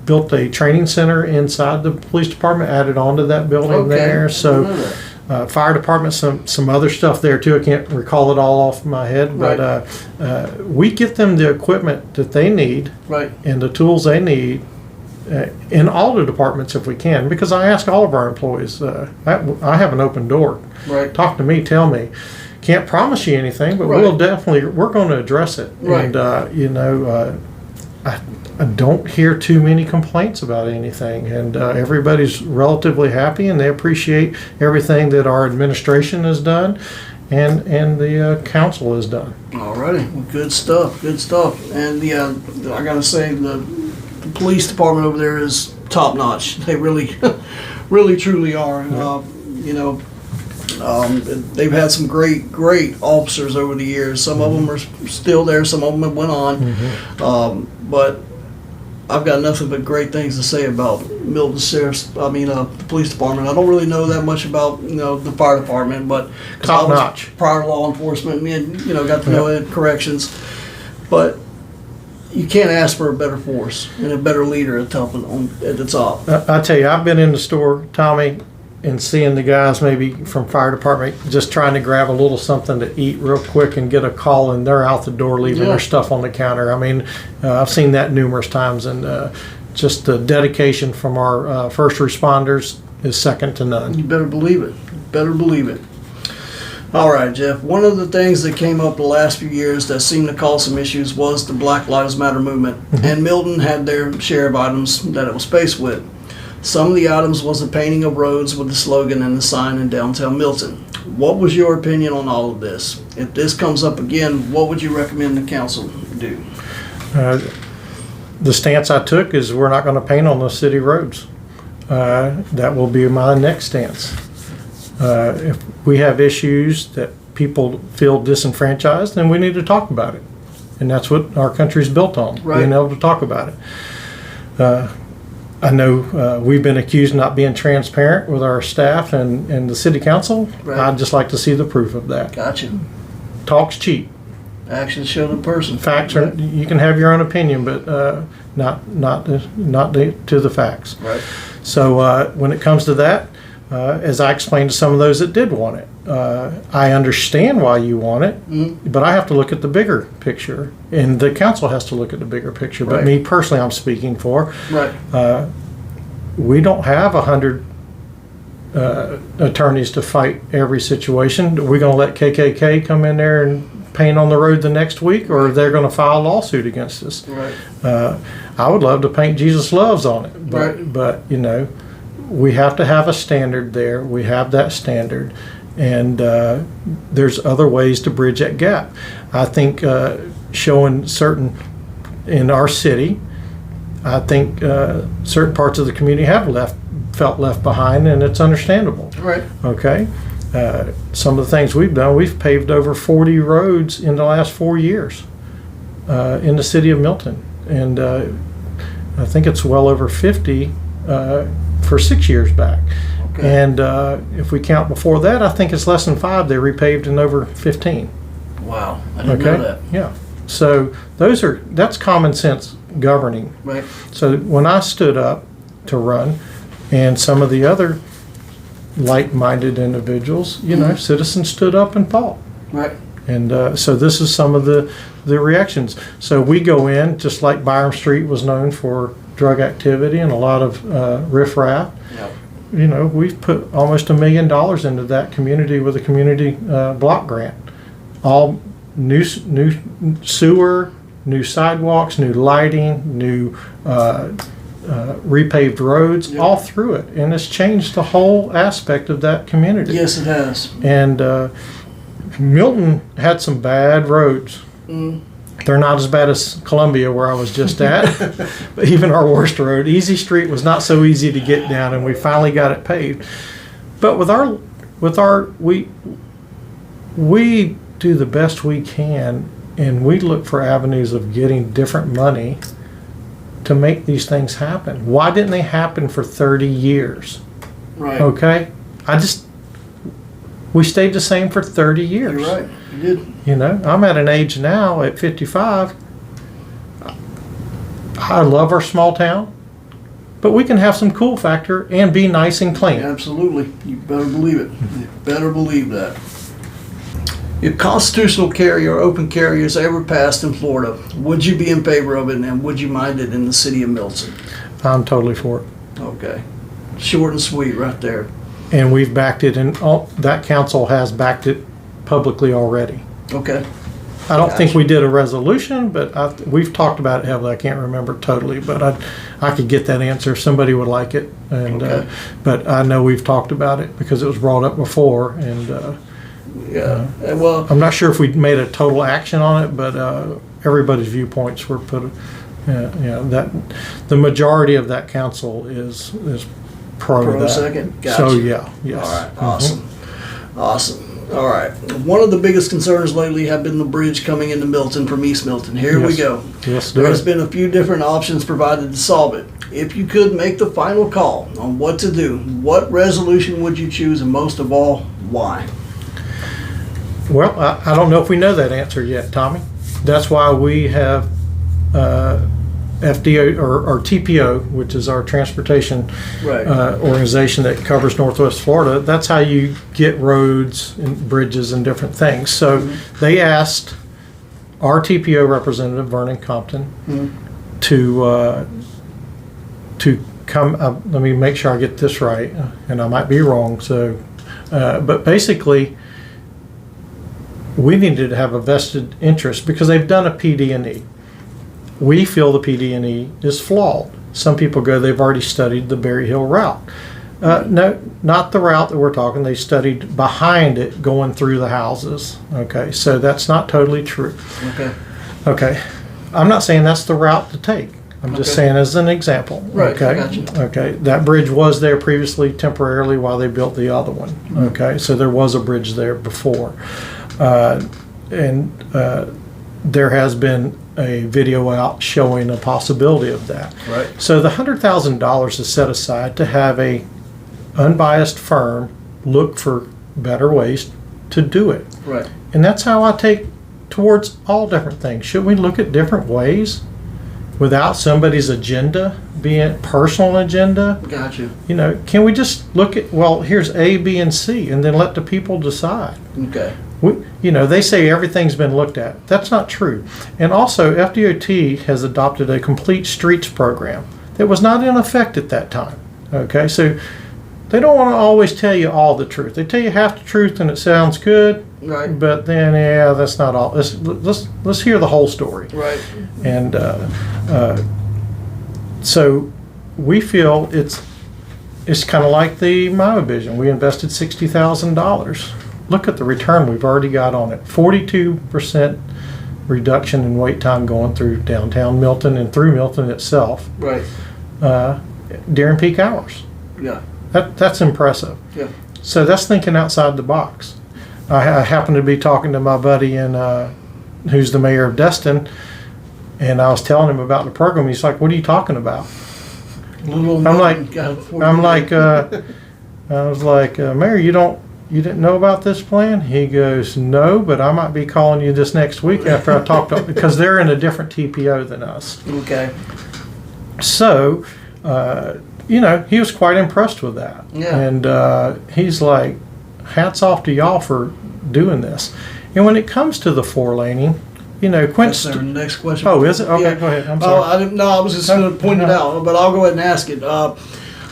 built a training center inside the police department, added on to that building there. So. Fire department, some other stuff there too. I can't recall it all off my head, but we get them the equipment that they need, and the tools they need in all the departments if we can. Because I ask all of our employees, I have an open door. Right. Talk to me, tell me. Can't promise you anything, but we're going to address it. Right. And I don't hear too many complaints about anything, and everybody's relatively happy, and they appreciate everything that our administration has done, and the council has done. Alrighty, well, good stuff, and I gotta say the police department over there is top notch. They really, really truly are. They've had some great officers over the years. Some of them are still there. Some of them have went on, but I've got nothing but great things to say about Milton the police department. I don't really know that much about the fire department, but top notch prior law enforcement, and got to know it, corrections. But you can't ask for a better force and a better leader at the top. I tell you, I've been in the store, Tommy, and seeing the guys maybe from fire department just trying to grab a little something to eat real quick and get a call, and they're out the door leaving their stuff on the counter. I mean, I've seen that numerous times, and just the dedication from our first responders is second to none. You better believe it. All right, Jeff. One of the things that came up the last few years that seemed to cause some issues was the Black Lives Matter movement, and Milton had their share of items that it was faced with. Some of the items was the painting of roads with the slogan and the sign in downtown Milton. What was your opinion on all of this? If this comes up again, what would you recommend the council do? The stance I took is we're not going to paint on the city roads. That will be my next stance. If we have issues that people feel disenfranchised, then we need to talk about it. And that's what our country's built on, being able to talk about it. I know we've been accused of not being transparent with our staff and the city council. I'd just like to see the proof of that. Gotcha. Talk's cheap. Actions show the person. Facts are. You can have your own opinion, but not to the facts. Right. So when it comes to that, as I explained to some of those that did want it, I understand why you want it, but I have to look at the bigger picture, and the council has to look at the bigger picture. But me personally, I'm speaking for. Right. We don't have 100 attorneys to fight every situation. Are we going to let KKK come in there and paint on the road the next week, or they're going to file a lawsuit against us? Right. I would love to paint Jesus Loves on it, but we have to have a standard there. We have that standard, and there's other ways to bridge that gap. I think showing certain in our city, I think certain parts of the community have felt left behind, and it's understandable. Right. Okay. Some of the things we've done, we've paved over 40 roads in the last 4 years in the city of Milton, and I think it's well over 50 for 6 years back. Okay. And if we count before that, I think it's less than 5. They repaved in over 15. Wow, I didn't know that. Yeah. So that's common sense governing. Right. So when I stood up to run, and some of the other like-minded individuals, citizens stood up and fought. Right. And so this is some of the reactions. So we go in, just like Byram Street was known for drug activity and a lot of riffraff. Yep. we've put almost $1 million into that community with a community block grant. All new sewer, new sidewalks, new lighting, new repaved roads, all through it. And it's changed the whole aspect of that community. Yes, it has. And Milton had some bad roads. They're not as bad as Columbia, where I was just at. But even our worst road, Easy Street, was not so easy to get down, and we finally got it paved. But we do the best we can, and we look for avenues of getting different money to make these things happen. Why didn't they happen for 30 years? Right. Okay? We stayed the same for 30 years. You're right. You did. I'm at an age now at 55. I love our small town, but we can have some cool factor and be nice and clean. Absolutely. You better believe it. You better believe that. If constitutional carry or open carry is ever passed in Florida, would you be in favor of it, and would you mind it in the city of Milton? I'm totally for it. Okay. Short and sweet right there. And we've backed it, and that council has backed it publicly already. Okay. I don't think we did a resolution, but we've talked about it heavily. I can't remember totally, but I could get that answer if somebody would like it. And Okay. But I know we've talked about it because it was brought up before, and Well, I'm not sure if we made a total action on it, but everybody's viewpoints were put. That the majority of that council is pro that. second. Gotcha. So yes. All right. Awesome. Awesome. All right. One of the biggest concerns lately have been the bridge coming into Milton from East Milton. Here we Yes. go. Yes, There has do it. been a few different options provided to solve it. If you could make the final call on what to do, what resolution would you choose, and most of all, why? Well, I don't know if we know that answer yet, Tommy. That's why we have FDO or TPO, which is our transportation Right. organization that covers Northwest Florida. That's how you get roads and bridges and different things. So they asked our TPO representative, Vernon Compton, to come. Let me make sure I get this right, and I might be wrong. So, but basically, we needed to have a vested interest because they've done a PD&E. We feel the PD&E is flawed. Some people go, they've already studied the Berry Hill route. No, not the route that we're talking. They studied behind it going through the houses. Okay, so that's not totally true. Okay. I'm not saying that's the route to take. I'm just saying as an example. Right, Okay. I got you. Okay. That bridge was there previously temporarily while they built the other one. Okay. So there was a bridge there before. There has been a video out showing a possibility of that. Right. So the $100,000 is set aside to have a unbiased firm look for better ways to do it. Right. And that's how I take towards all different things. Should we look at different ways without somebody's agenda being personal agenda? Gotcha. Can we just look at, well, here's A, B, and C, and then let the people decide? Okay. They say everything's been looked at. That's not true. And also, FDOT has adopted a complete streets program that was not in effect at that time. Okay, so they don't want to always tell you all the truth. They tell you half the truth and it sounds good, Right. but then, that's not all. Let's hear the whole story. Right. And so we feel it's kind of like the Maya Vision. We invested $60,000. Look at the return we've already got on it. 42% reduction in wait time going through downtown Milton and through Milton itself Right. during peak hours. Yeah. That's impressive. Yeah. So that's thinking outside the box. I happened to be talking to my buddy who's the mayor of Destin, and I was telling him about the program. He's like, "What are you talking about?" Little I was like, "Mayor, you didn't know about this plan?" He goes, "No, but I might be calling you this next week after I talk to," because they're in a different TPO than us. Okay. So, he was quite impressed with that. Yeah. And he's like, hats off to y'all for doing this. And when it comes to the 4-laning, That's Quince. our next question. Oh, is it? Okay, Yeah. go ahead. I'm sorry. I was just going to point it out, but I'll go ahead and ask it.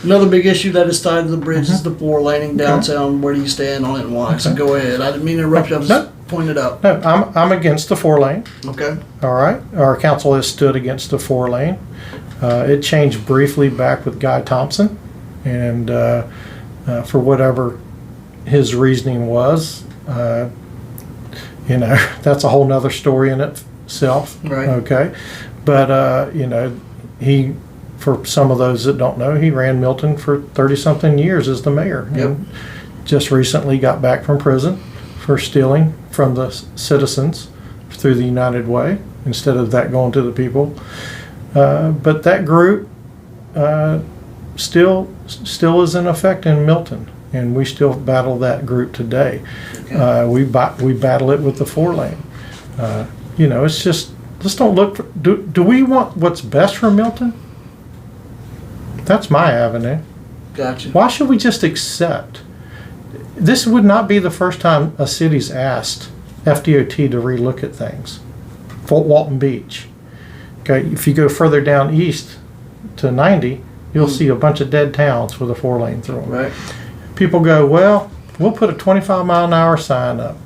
Another big issue that is tied to the bridge is the 4-laning downtown. Where do you stand on it and why? So go ahead. I didn't mean to interrupt you. I was just pointing it out. No, I'm against the 4-lane. Okay. All right. Our council has stood against the 4-lane. It changed briefly back with Guy Thompson, and for whatever his reasoning was, that's a whole nother story in itself. Right. Okay. But, he, for some of those that don't know, he ran Milton for 30-something years as the mayor. Yep. And just recently got back from prison for stealing from the citizens through the United Way instead of that going to the people. But that group still is in effect in Milton, and we still battle that group today. Okay. We battle it with the 4-lane. It's just, let's don't look for, do we want what's best for Milton? That's my avenue. Gotcha. Why should we just accept? This would not be the first time a city's asked FDOT to relook at things. Fort Walton Beach. Okay, if you go further down east to 90, you'll see a bunch of dead towns with a 4-lane through them. Right. People go, well, we'll put a 25-mile-an-hour sign up.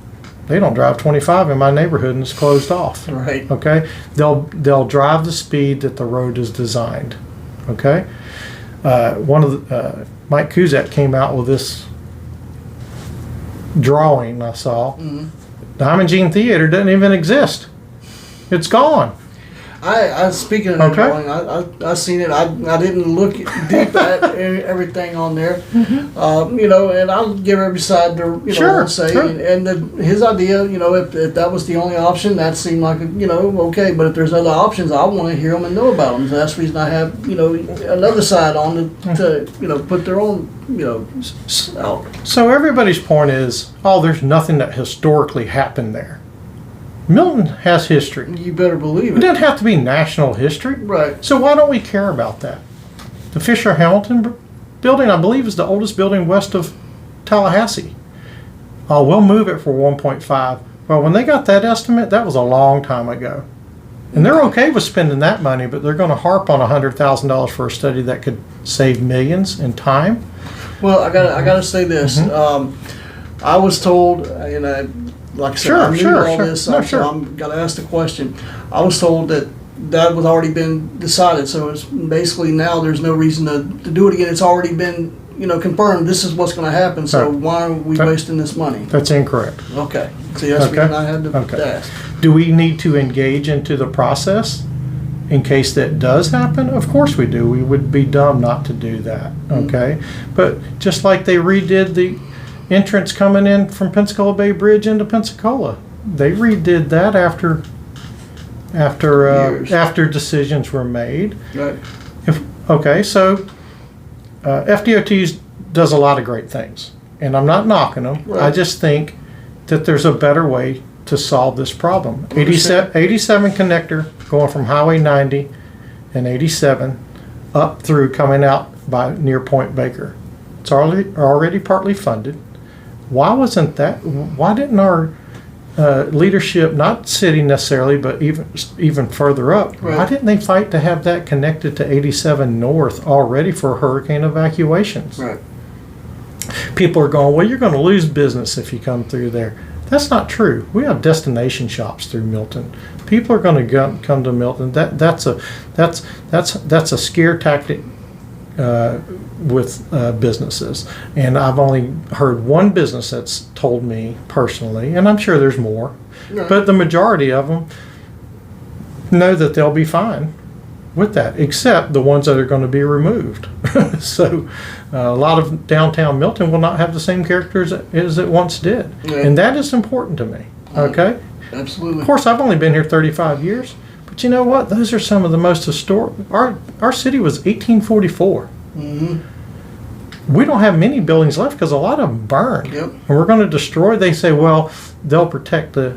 They don't drive 25 in my neighborhood and it's closed off. Right. Okay, they'll drive the speed that the road is designed. Okay, Mike Kuzak came out with this drawing I saw. Mm-hmm. The Hyman Theater doesn't even exist. It's gone. I speaking of that drawing, I seen it. I didn't look deep at everything on there, and I'll give every side their say. Sure. And his idea, if that was the only option, that seemed like okay. But if there's other options, I want to hear them and know about them. So that's the reason I have another side on to put their own out. So everybody's point is, there's nothing that historically happened there. Milton has history. You better believe It it. doesn't have to be national history. Right. So why don't we care about that? The Fisher Hamilton building, I believe, is the oldest building west of Tallahassee. We'll move it for 1.5. Well, when they got that estimate, that was a long time ago. And they're okay with spending that money, but they're going to harp on $100,000 for a study that could save millions in time. Well, I gotta say this. I was told, like I said, I knew all this, so I'm got to ask the question. I was told that was already been decided, so it's basically now there's no reason to do it again. It's already been, confirmed this is what's going to happen, so why are we wasting this money? That's incorrect. Okay. See, that's the reason I had to ask. Do we need to engage into the process in case that does happen? Of course we do. We would be dumb not to do that, okay? But just like they redid the entrance coming in from Pensacola Bay Bridge into Pensacola. They redid that after decisions were made. Right. So FDOT does a lot of great things, and I'm not knocking them. Right. I just think that there's a better way to solve this problem. 87 connector going from Highway 90 and 87 up through coming out by near Point Baker. It's already partly funded. Why didn't our leadership, not city necessarily, but even further up, why didn't they fight to have that connected to 87 North already for hurricane evacuations? Right. People are going, well, you're going to lose business if you come through there. That's not true. We have destination shops through Milton. People are going to come to Milton. That's a scare tactic with businesses, and I've only heard one business that's told me personally, and I'm sure there's more, but the majority of them know that they'll be fine with that, except the ones that are going to be removed. So a lot of downtown Milton will not have the same character as it once did, and that is important to me. Okay. Absolutely. Of course, I've only been here 35 years. But you know what? Those are some of the most historic. Our city was 1844. Mm-hmm. We don't have many buildings left because a lot of them burned. Yep. And we're going to destroy. They say, well, they'll protect the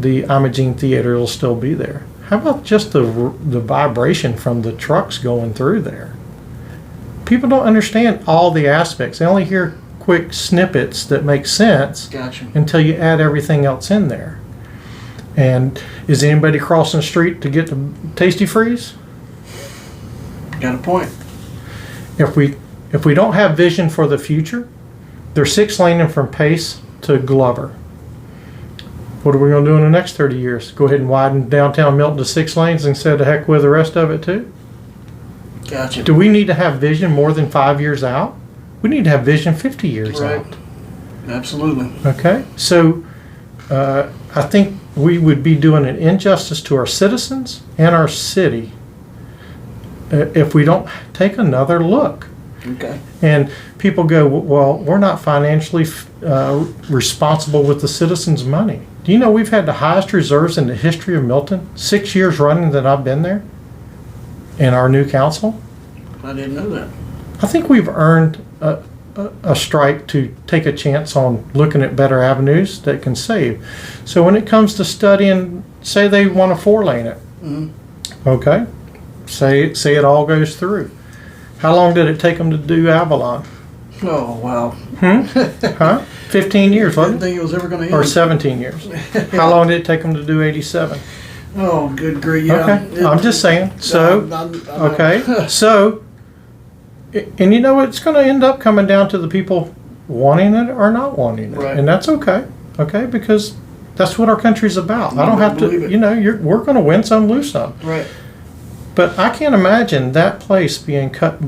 Imogene Theater. It'll still be there. How about just the vibration from the trucks going through there? People don't understand all the aspects. They only hear quick snippets that make sense until you add everything else in there. And is anybody crossing the street to get to Tasty Freeze? Got a point. if we don't have vision for the future, they're 6-laning from Pace to Glover. What are we going to do in the next 30 years? Go ahead and widen downtown Milton to 6 lanes and say the heck with the rest of it too? Gotcha. Do we need to have vision more than 5 years out? We need to have vision 50 years Right. out. Absolutely. Okay? So I think we would be doing an injustice to our citizens and our city if we don't take another look. Okay. And people go, well, we're not financially responsible with the citizens' money. Do you know we've had the highest reserves in the history of Milton, 6 years running that I've been there, in our new council? I didn't know that. I think we've earned a strike to take a chance on looking at better avenues that can save. So when it comes to studying, say they want to 4-lane it, okay, say it all goes through. How long did it take them to do Avalon? Oh, wow. Huh? 15 years, I didn't wasn't it? think it was ever going to end. Or 17 years. How long did it take them to do 87? Oh, good grief. Yeah. Okay, I'm just saying. So, okay, so, and you know, it's going to end up coming down to the people wanting it or not wanting it. Right. And that's okay, okay, because that's what our country's about. I don't have to, believe it. you know, we're going to win some, lose some. Right. But I can't imagine that place being cut,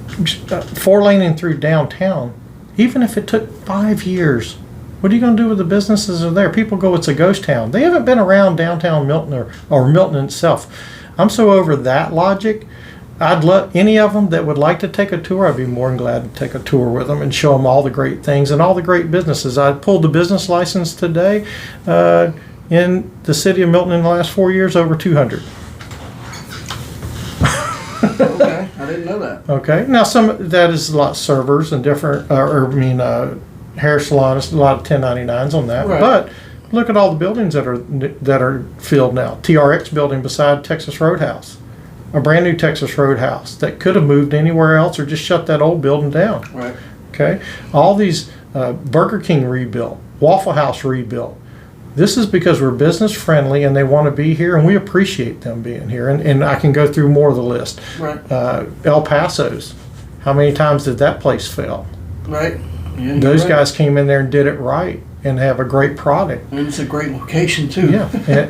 4-laning through downtown, even if it took 5 years. What are you going to do with the businesses that are there? People go, it's a ghost town. They haven't been around downtown Milton or Milton itself. I'm so over that logic. I'd love any of them that would like to take a tour. I'd be more than glad to take a tour with them and show them all the great things and all the great businesses. I pulled the business license today. In the city of Milton in the last 4 years, over 200. Okay. I didn't know that. Okay. Now, some of that is a lot of servers and different, hair salons, a lot of 1099s on that. Right. But look at all the buildings that are filled now. TRX building beside Texas Roadhouse, a brand new Texas Roadhouse that could have moved anywhere else or just shut that old building down. Right. Okay. All these Burger King rebuilt, Waffle House rebuilt. This is because we're business friendly and they want to be here, and we appreciate them being here. And I can go through more of the list. Right. El Paso's, how many times did that place fail? Right. Yeah, Those right. guys came in there and did it right and have a great product. And it's a great location too. Yeah,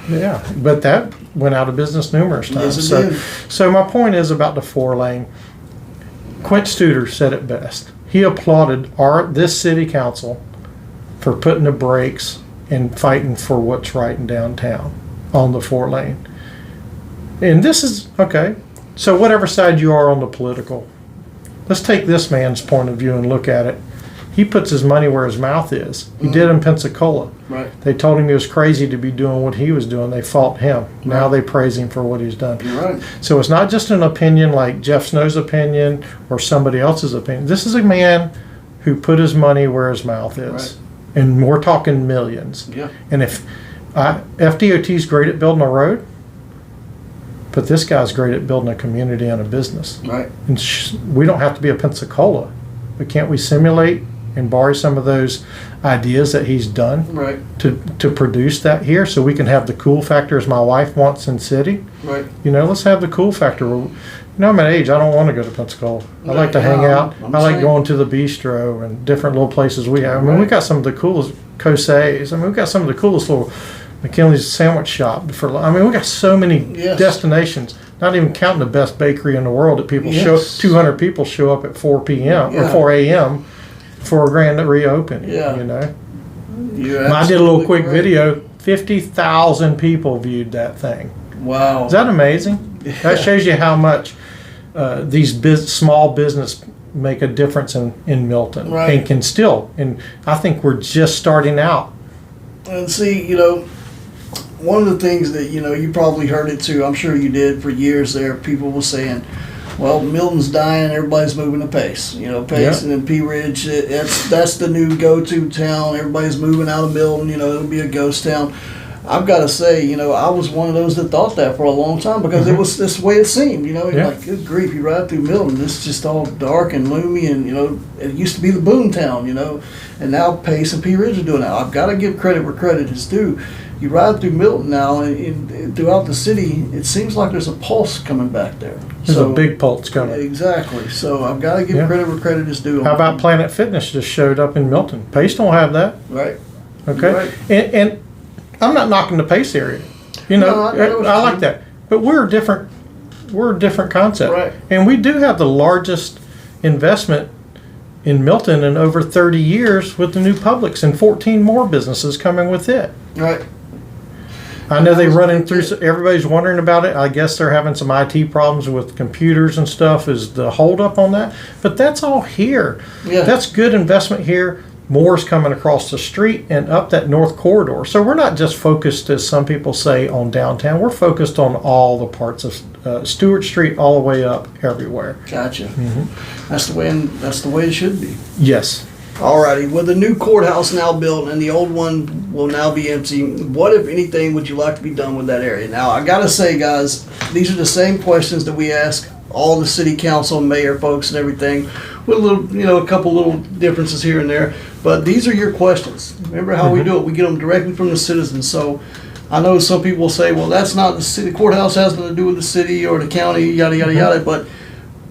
yeah. But that went out of business numerous times. Yes, it did. So my point is about the 4-lane. Quint Studer said it best. He applauded this city council for putting the brakes and fighting for what's right in downtown on the 4-lane. And this is, okay, so whatever side you are on the political, let's take this man's point of view and look at it. He puts his money where his mouth is. He did in Pensacola. Right. They told him he was crazy to be doing what he was doing. They fought him. Now they praise him for what he's done. You're right. So it's not just an opinion like Jeff Snow's opinion or somebody else's opinion. This is a man who put his money where his mouth is. Right. And we're talking millions. Yeah. And if FDOT's great at building a road, but this guy's great at building a community and a business. Right. And we don't have to be a Pensacola, but can't we simulate and borrow some of those ideas that he's done Right. to produce that here, so we can have the cool factor as my wife wants in city? Right. You know, let's have the cool factor. You know, I'm at age, I don't want to go to Pensacola. I like to hang out. I'm I like saying. going to the bistro and different little places we have. I mean, we got some of the coolest Cose's. I mean, we got some of the coolest little McKinley's sandwich shop. I mean, we got so many Yes. destinations, not even counting the best bakery in the world that people show, Yes. 200 people show up at 4 p.m. or Yeah. 4 a.m. for a grand reopening, Yeah. you know. You're I did a little absolutely quick right. video. 50,000 people viewed that thing. Wow. Is that amazing? That shows you how much these small business make a difference in Milton, Right. and can still. And I think we're just starting out. And see, you know, one of the things that, you know, you probably heard it too, I'm sure you did for years there, people were saying, well, Milton's dying, everybody's moving to Pace. You know, Pace Yeah. and then Pea Ridge, that's the new go-to town. Everybody's moving out of Milton, you know, it'll be a ghost town. I've got to say, you know, I was one of those that thought that for a long time because it was this way it seemed, you know. Yeah. Like, good grief, you ride through Milton, it's just all dark and gloomy, and, you know, it used to be the boom town, you know, and now Pace and Pea Ridge are doing that. I've got to give credit where credit is due. you ride through Milton now, and throughout the city, it seems like there's a pulse coming back there. There's a big pulse coming. Exactly. So I've got to give credit where credit is due. How about Planet Fitness just showed up in Milton? Pace don't have that. Right. Okay. Right. And I'm not knocking the Pace area. You know, I like that. But we're a different concept. Right. And we do have the largest investment in Milton in over 30 years with the new Publix and 14 more businesses coming with it. Right. I know they run in through, everybody's wondering about it. I guess they're having some IT problems with computers and stuff is the holdup on that. But that's all here. Yeah. That's good investment here. More's coming across the street and up that north corridor. So we're not just focused, as some people say, on downtown. We're focused on all the parts of Stewart Street all the way up everywhere. Gotcha. Mm-hmm. That's the way it should be. Yes. Alrighty, with the new courthouse now built and the old one will now be empty, what, if anything, would you like to be done with that area? Now, I gotta say, guys, these are the same questions that we ask all the city council and mayor folks and everything, with a little, a couple little differences here and there, but these are your questions. Remember how we do it? We get them directly from the citizens. So I know some people will say, well, that's not the city, courthouse has nothing to do with the city or the county, yada, yada, yada, but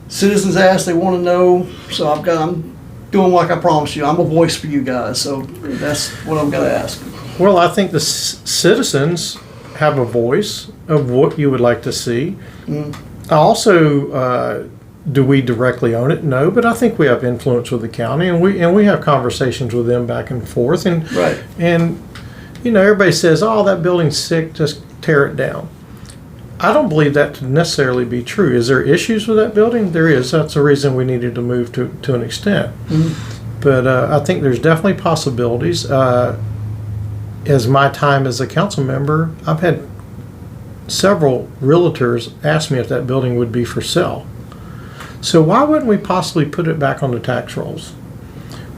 citizens ask, they wanna know, so I'm doing like I promised you. I'm a voice for you guys, so that's what I'm going to ask. Well, I think the citizens have a voice of what you would like to see. I also, do we directly own it? No, but I think we have influence with the county, and we have conversations with them back and forth. And right. And everybody says, "Oh, that building's sick. Just tear it down." I don't believe that to necessarily be true. Is there issues with that building? There is. That's the reason we needed to move to an extent. Mm-hmm. But I think there's definitely possibilities. As my time as a council member, I've had several realtors ask me if that building would be for sale. So why wouldn't we possibly put it back on the tax rolls?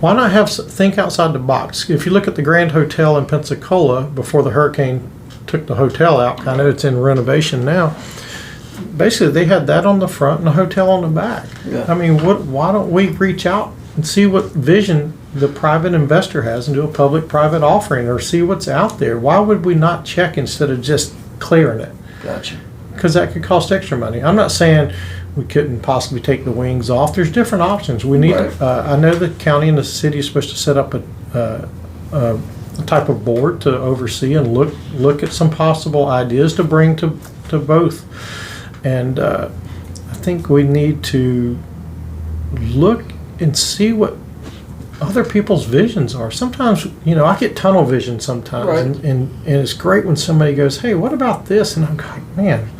Why not think outside the box? If you look at the Grand Hotel in Pensacola before the hurricane took the hotel out, I know it's in renovation now. Basically, they had that on the front and the hotel on the back. Yeah. I mean, why don't we reach out and see what vision the private investor has and do a public-private offering or see what's out there? Why would we not check instead of just clearing it? Gotcha. Because that could cost extra money. I'm not saying we couldn't possibly take the wings off. There's different options. We need. Right. I know the county and the city is supposed to set up a type of board to oversee and look at some possible ideas to bring to both. And I think we need to look and see what other people's visions are. Sometimes, I get tunnel vision sometimes, right. and it's great when somebody goes, "Hey, what about this?" And I'm like, man,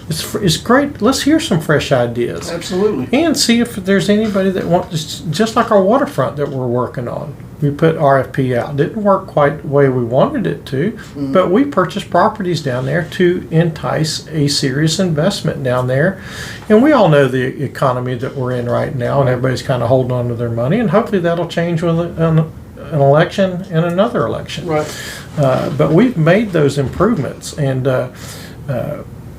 it's great. Let's hear some fresh ideas. Absolutely. And see if there's anybody that wants, just like our waterfront that we're working on. We put RFP out. Didn't work quite the way we wanted it to, but we purchased properties down there to entice a serious investment down there. And we all know the economy that we're in right now, and everybody's kind of holding on to their money, and hopefully that'll change with an election and another election. Right. But we've made those improvements, and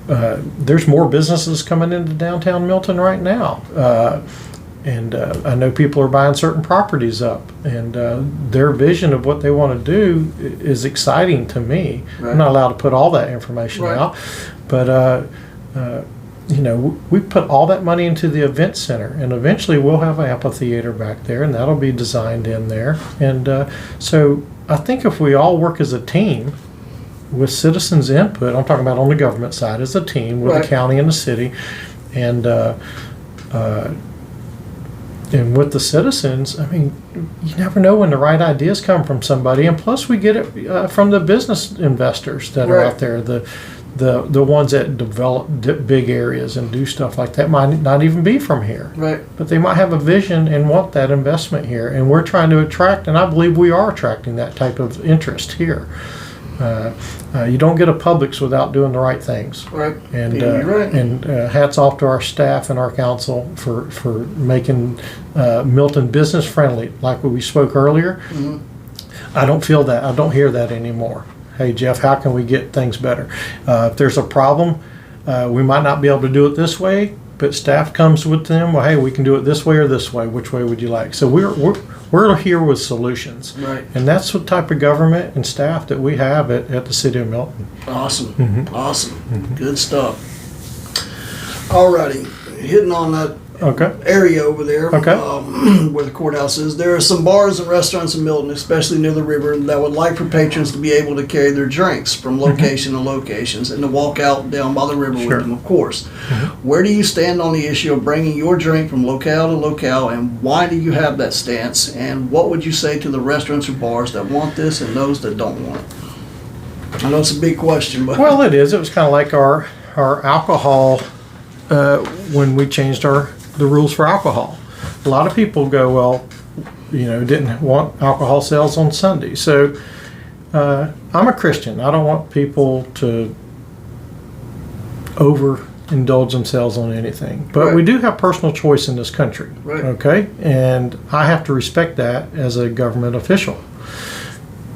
there's more businesses coming into downtown Milton right now. And I know people are buying certain properties up, and their vision of what they want to do is exciting to me. Right. I'm not allowed to put all that information right. out, but we put all that money into the event center, and eventually we'll have an amphitheater back there, and that'll be designed in there. And so I think if we all work as a team with citizens' input, I'm talking about on the government side as a team with right. the county and the city, and with the citizens, I mean, you never know when the right ideas come from somebody. And plus, we get it from the business investors that are right. out there, the ones that develop big areas and do stuff like that. Might not even be from here, right? But they might have a vision and want that investment here. And we're trying to attract, and I believe we are attracting that type of interest here. You don't get a Publix without doing the right things. Right. And you're right. And hats off to our staff and our council for making Milton business friendly, like we spoke earlier. Mm-hmm. I don't feel that. I don't hear that anymore. Hey, Jeff, how can we get things better? If there's a problem, we might not be able to do it this way, but staff comes with them. Well, hey, we can do it this way or this way. Which way would you like? So we're here with solutions, right? And that's what type of government and staff that we have at the city of Milton. Awesome, awesome, good stuff. Alrighty, hitting on that area over there, where the courthouse is. There are some bars and restaurants in Milton, especially near the river, that would like for patrons to be able to carry their drinks from location to locations and to walk out down by the river with them, of course. Where do you stand on the issue of bringing your drink from locale to locale, and why do you have that stance? And what would you say to the restaurants or bars that want this and those that don't want it? I know it's a big question, but well, it is. It was kind of like our alcohol when we changed the rules for alcohol. A lot of people go, well, didn't want alcohol sales on Sunday. So I'm a Christian. I don't want people to overindulge themselves on anything. But we do have personal choice in this country. Right. Okay? And I have to respect that as a government official.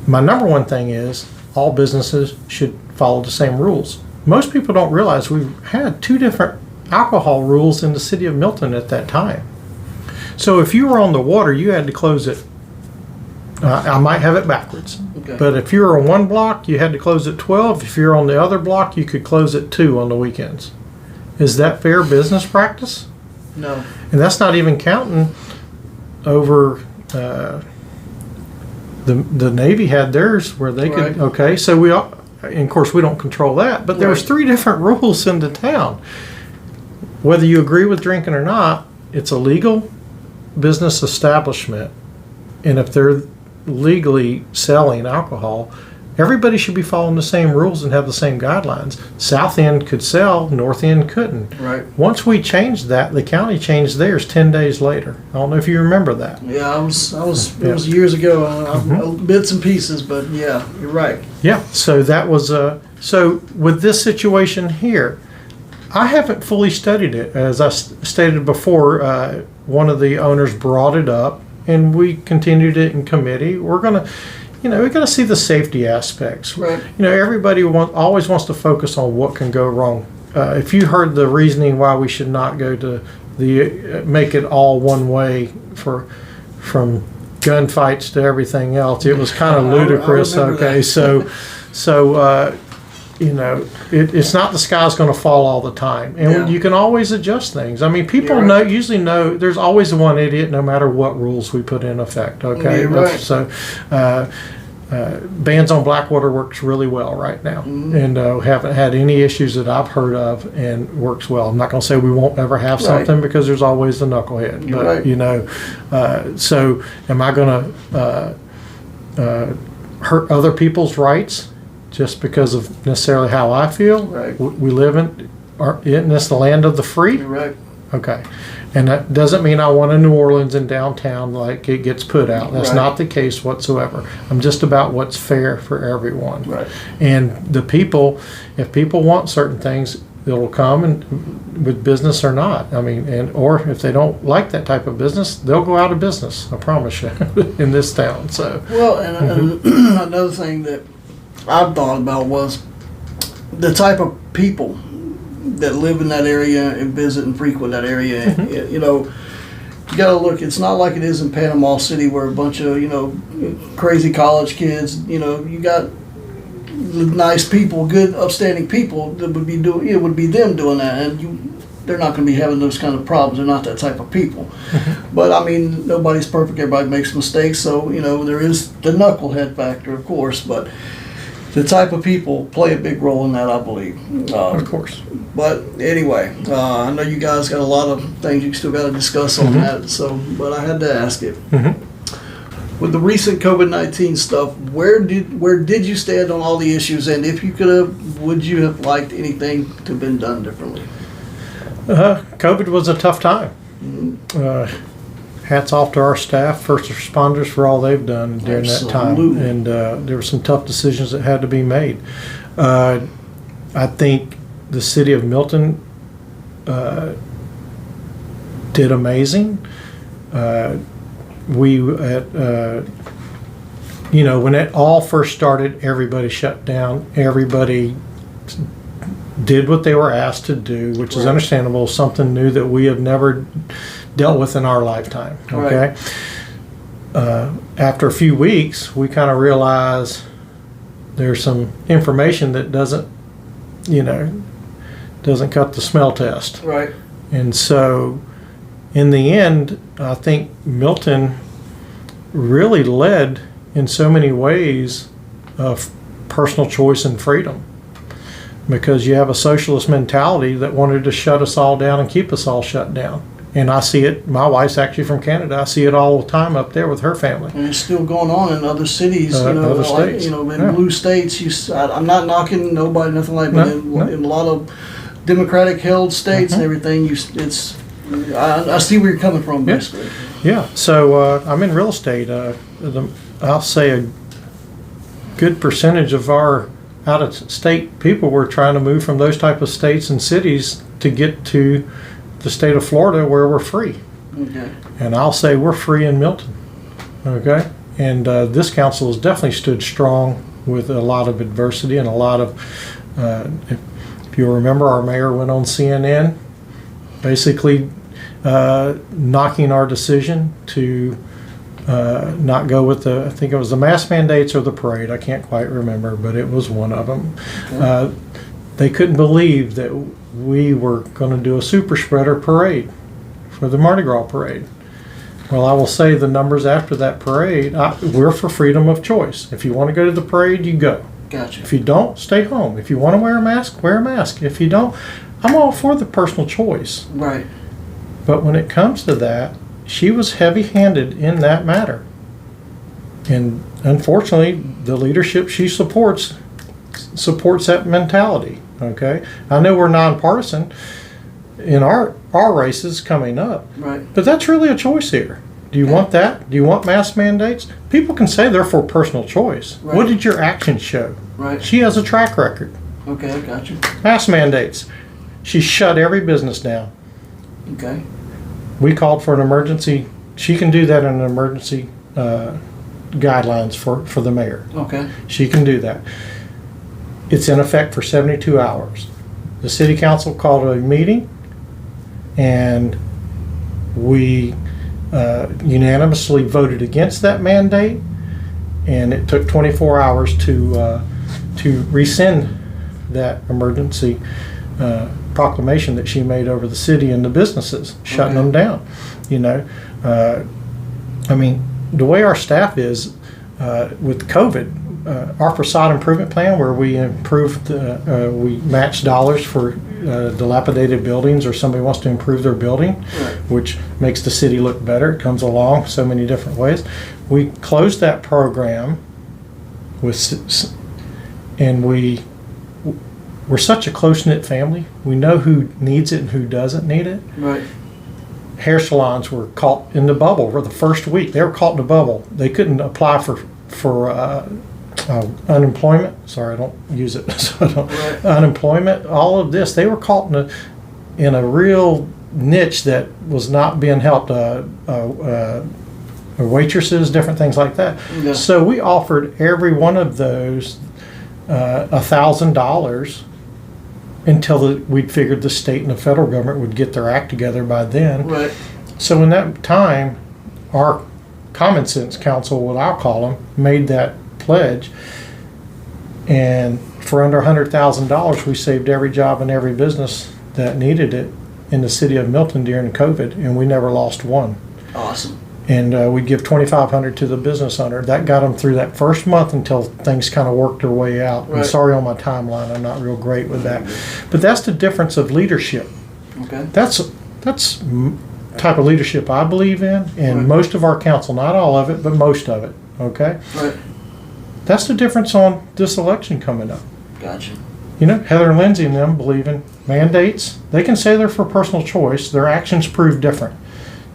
My number one thing is all businesses should follow the same rules. Most people don't realize we've had two different alcohol rules in the city of Milton at that time. So if you were on the water, you had to close it. I might have it backwards. Okay. But if you were on one block, you had to close at 12. If you're on the other block, you could close at 2 on the weekends. Is that fair business practice? No. And that's not even counting over the Navy had theirs where they could. Okay, so and of course we don't control that, but there was 3 different rules in the town. Whether you agree with drinking or not, it's a legal business establishment, and if they're legally selling alcohol, everybody should be following the same rules and have the same guidelines. South End could sell, North End couldn't. Right. Once we changed that, the county changed theirs 10 days later. I don't know if you remember that. Yeah, it was years ago, bits and pieces, but yeah, you're right. Yeah, so that was, so with this situation here, I haven't fully studied it. As I stated before, one of the owners brought it up, and we continued it in committee. We're gonna, we got to see the safety aspects. Right. Everybody always wants to focus on what can go wrong. If you heard the reasoning why we should not go to make it all one way from gunfights to everything else, it was kind of ludicrous. Okay, that. so. It's not the sky's going to fall all the time, and you can always adjust things. I mean, people usually know there's always one idiot, no matter what rules we put in effect. Okay, you're right. So bans on Blackwater works really well right now, and haven't had any issues that I've heard of, and works well. I'm not going to say we won't ever have something because there's always the knucklehead. But so am I going to hurt other people's rights just because of necessarily how I feel? Right. We live isn't this the land of the free? You're right. Okay. And that doesn't mean I want a New Orleans in downtown like it gets put out. That's not the case whatsoever. I'm just about what's fair for everyone. Right. And the people, if people want certain things, it'll come and with business or not. I mean, or if they don't like that type of business, they'll go out of business. I promise you, in this town. So. Well, and another thing that I've thought about was the type of people that live in that area and visit and frequent that area. You got to look. It's not like it is in Panama City, where a bunch of crazy college kids. You got nice people, good, upstanding people that would be doing. It would be them doing that, and they're not going to be having those kind of problems. They're not that type of people. But I mean, nobody's perfect. Everybody makes mistakes. So there is the knucklehead factor, of course, but the type of people play a big role in that, I believe. Of course. But anyway, I know you guys got a lot of things you still got to discuss on that. So, but I had to ask it. With the recent COVID-19 stuff, where did you stand on all the issues? And if you could have, would you have liked anything to have been done differently? COVID was a tough time. Hats off to our staff, first responders, for all they've done during that time. And there were some tough decisions that had to be made. I think the city of Milton did amazing. When it all first started, everybody shut down. Everybody did what they were asked to do, which is understandable, something new that we have never dealt with in our lifetime. Okay. After a few weeks, we kind of realize there's some information that doesn't cut the smell test. Right. And so, in the end, I think Milton really led in so many ways of personal choice and freedom, because you have a socialist mentality that wanted to shut us all down and keep us all shut down. And I see it. My wife's actually from Canada. I see it all the time up there with her family. And it's still going on in other cities, other states. In blue states. I'm not knocking nobody, nothing like that. In a lot of Democratic-held states and everything, I see where you're coming from, basically. Yeah. So I'm in real estate. I'll say a good percentage of our out-of-state people were trying to move from those type of states and cities to get to the state of Florida, where we're free. Okay. And I'll say we're free in Milton. Okay. And this council has definitely stood strong with a lot of adversity and a lot of, if you remember, our mayor went on CNN, basically knocking our decision to not go with I think it was the mask mandates or the parade. I can't quite remember, but it was one of them. Okay. They couldn't believe that we were going to do a super spreader parade for the Mardi Gras parade. Well, I will say the numbers after that parade, we're for freedom of choice. If you want to go to the parade, you go. Gotcha. If you don't, stay home. If you want to wear a mask, wear a mask. If you don't, I'm all for the personal choice. Right. But when it comes to that, she was heavy-handed in that matter. And unfortunately, the leadership she supports that mentality. Okay, I know we're nonpartisan in our races coming up, right? But that's really a choice here. Do you want that? Do you want mask mandates? People can say they're for personal choice. Right. What did your actions show? Right. She has a track record. Okay, I got you. Mask mandates. She shut every business down. Okay. We called for an emergency. She can do that in an emergency guidelines for the mayor. Okay. She can do that. It's in effect for 72 hours. The city council called a meeting, and we unanimously voted against that mandate, and it took 24 hours to rescind that emergency proclamation that she made over the city and the businesses, shutting them down. I mean, the way our staff is with COVID, our facade improvement plan, where we improved, we match dollars for dilapidated buildings, or somebody wants to improve their building, right, which makes the city look better. It comes along so many different ways. We closed that program and we're such a close-knit family. We know who needs it and who doesn't need it. Right. Hair salons were caught in the bubble for the first week. They were caught in the bubble. They couldn't apply for unemployment. Sorry, I don't use it. So I don't. Right. Unemployment, all of this, they were caught in a real niche that was not being helped. Waitresses, different things like that. Yeah. So we offered every one of those $1,000 until we'd figured the state and the federal government would get their act together by then. Right. So in that time, our common sense council, what I'll call them, made that pledge, and for under $100,000 we saved every job and every business that needed it in the city of Milton during COVID, and we never lost one. Awesome. And we'd give $2,500 to the business owner. That got them through that first month until things kind of worked their way out. Right. I'm sorry on my timeline, I'm not real great with that, but that's the difference of leadership. Okay. That's type of leadership I believe in, and right, most of our council, not all of it, but most of it. Okay. Right. That's the difference on this election coming up. Gotcha. Heather and Lindsay and them believe in mandates. They can say they're for personal choice. Their actions prove different.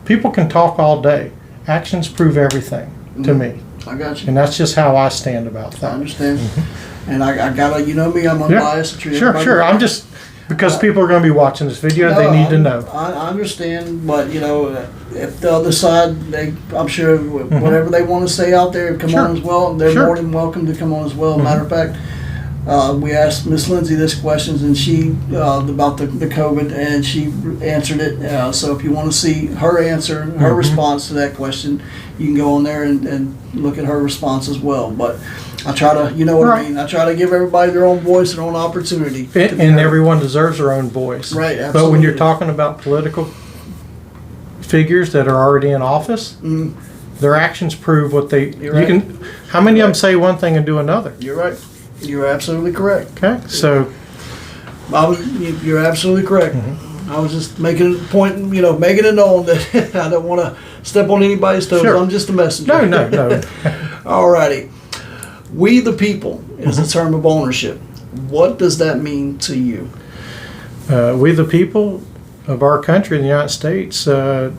People can talk all day. Actions prove everything to me. I got you. And that's just how I stand about that. I understand. Mm-hmm. And I gotta, me, I'm unbiased. Yeah. Sure. I'm just, because people are going to be watching this video, they need to know. I understand, but if the other side, I'm sure whatever they want to say out there, come on as well. They're more than welcome to come on as well. Matter of fact, We asked Miss Lindsay this questions, and she about the COVID, and she answered it. So if you want to see her answer, her response to that question, you can go on there and look at her response as well. But I try to, you know what I mean. I try to give everybody their own voice, their own opportunity, and everyone deserves their own voice. Right. Absolutely. But when you're talking about political figures that are already in office, their actions prove what they. How many of them say one thing and do another? You're right. You're absolutely correct. Okay, so you're absolutely correct. I was just making a point, making it known that I don't want to step on anybody's toes. Sure. I'm just a messenger. No. All righty. We the people is a term of ownership. What does that mean to you? We the people of our country, in the United States, they're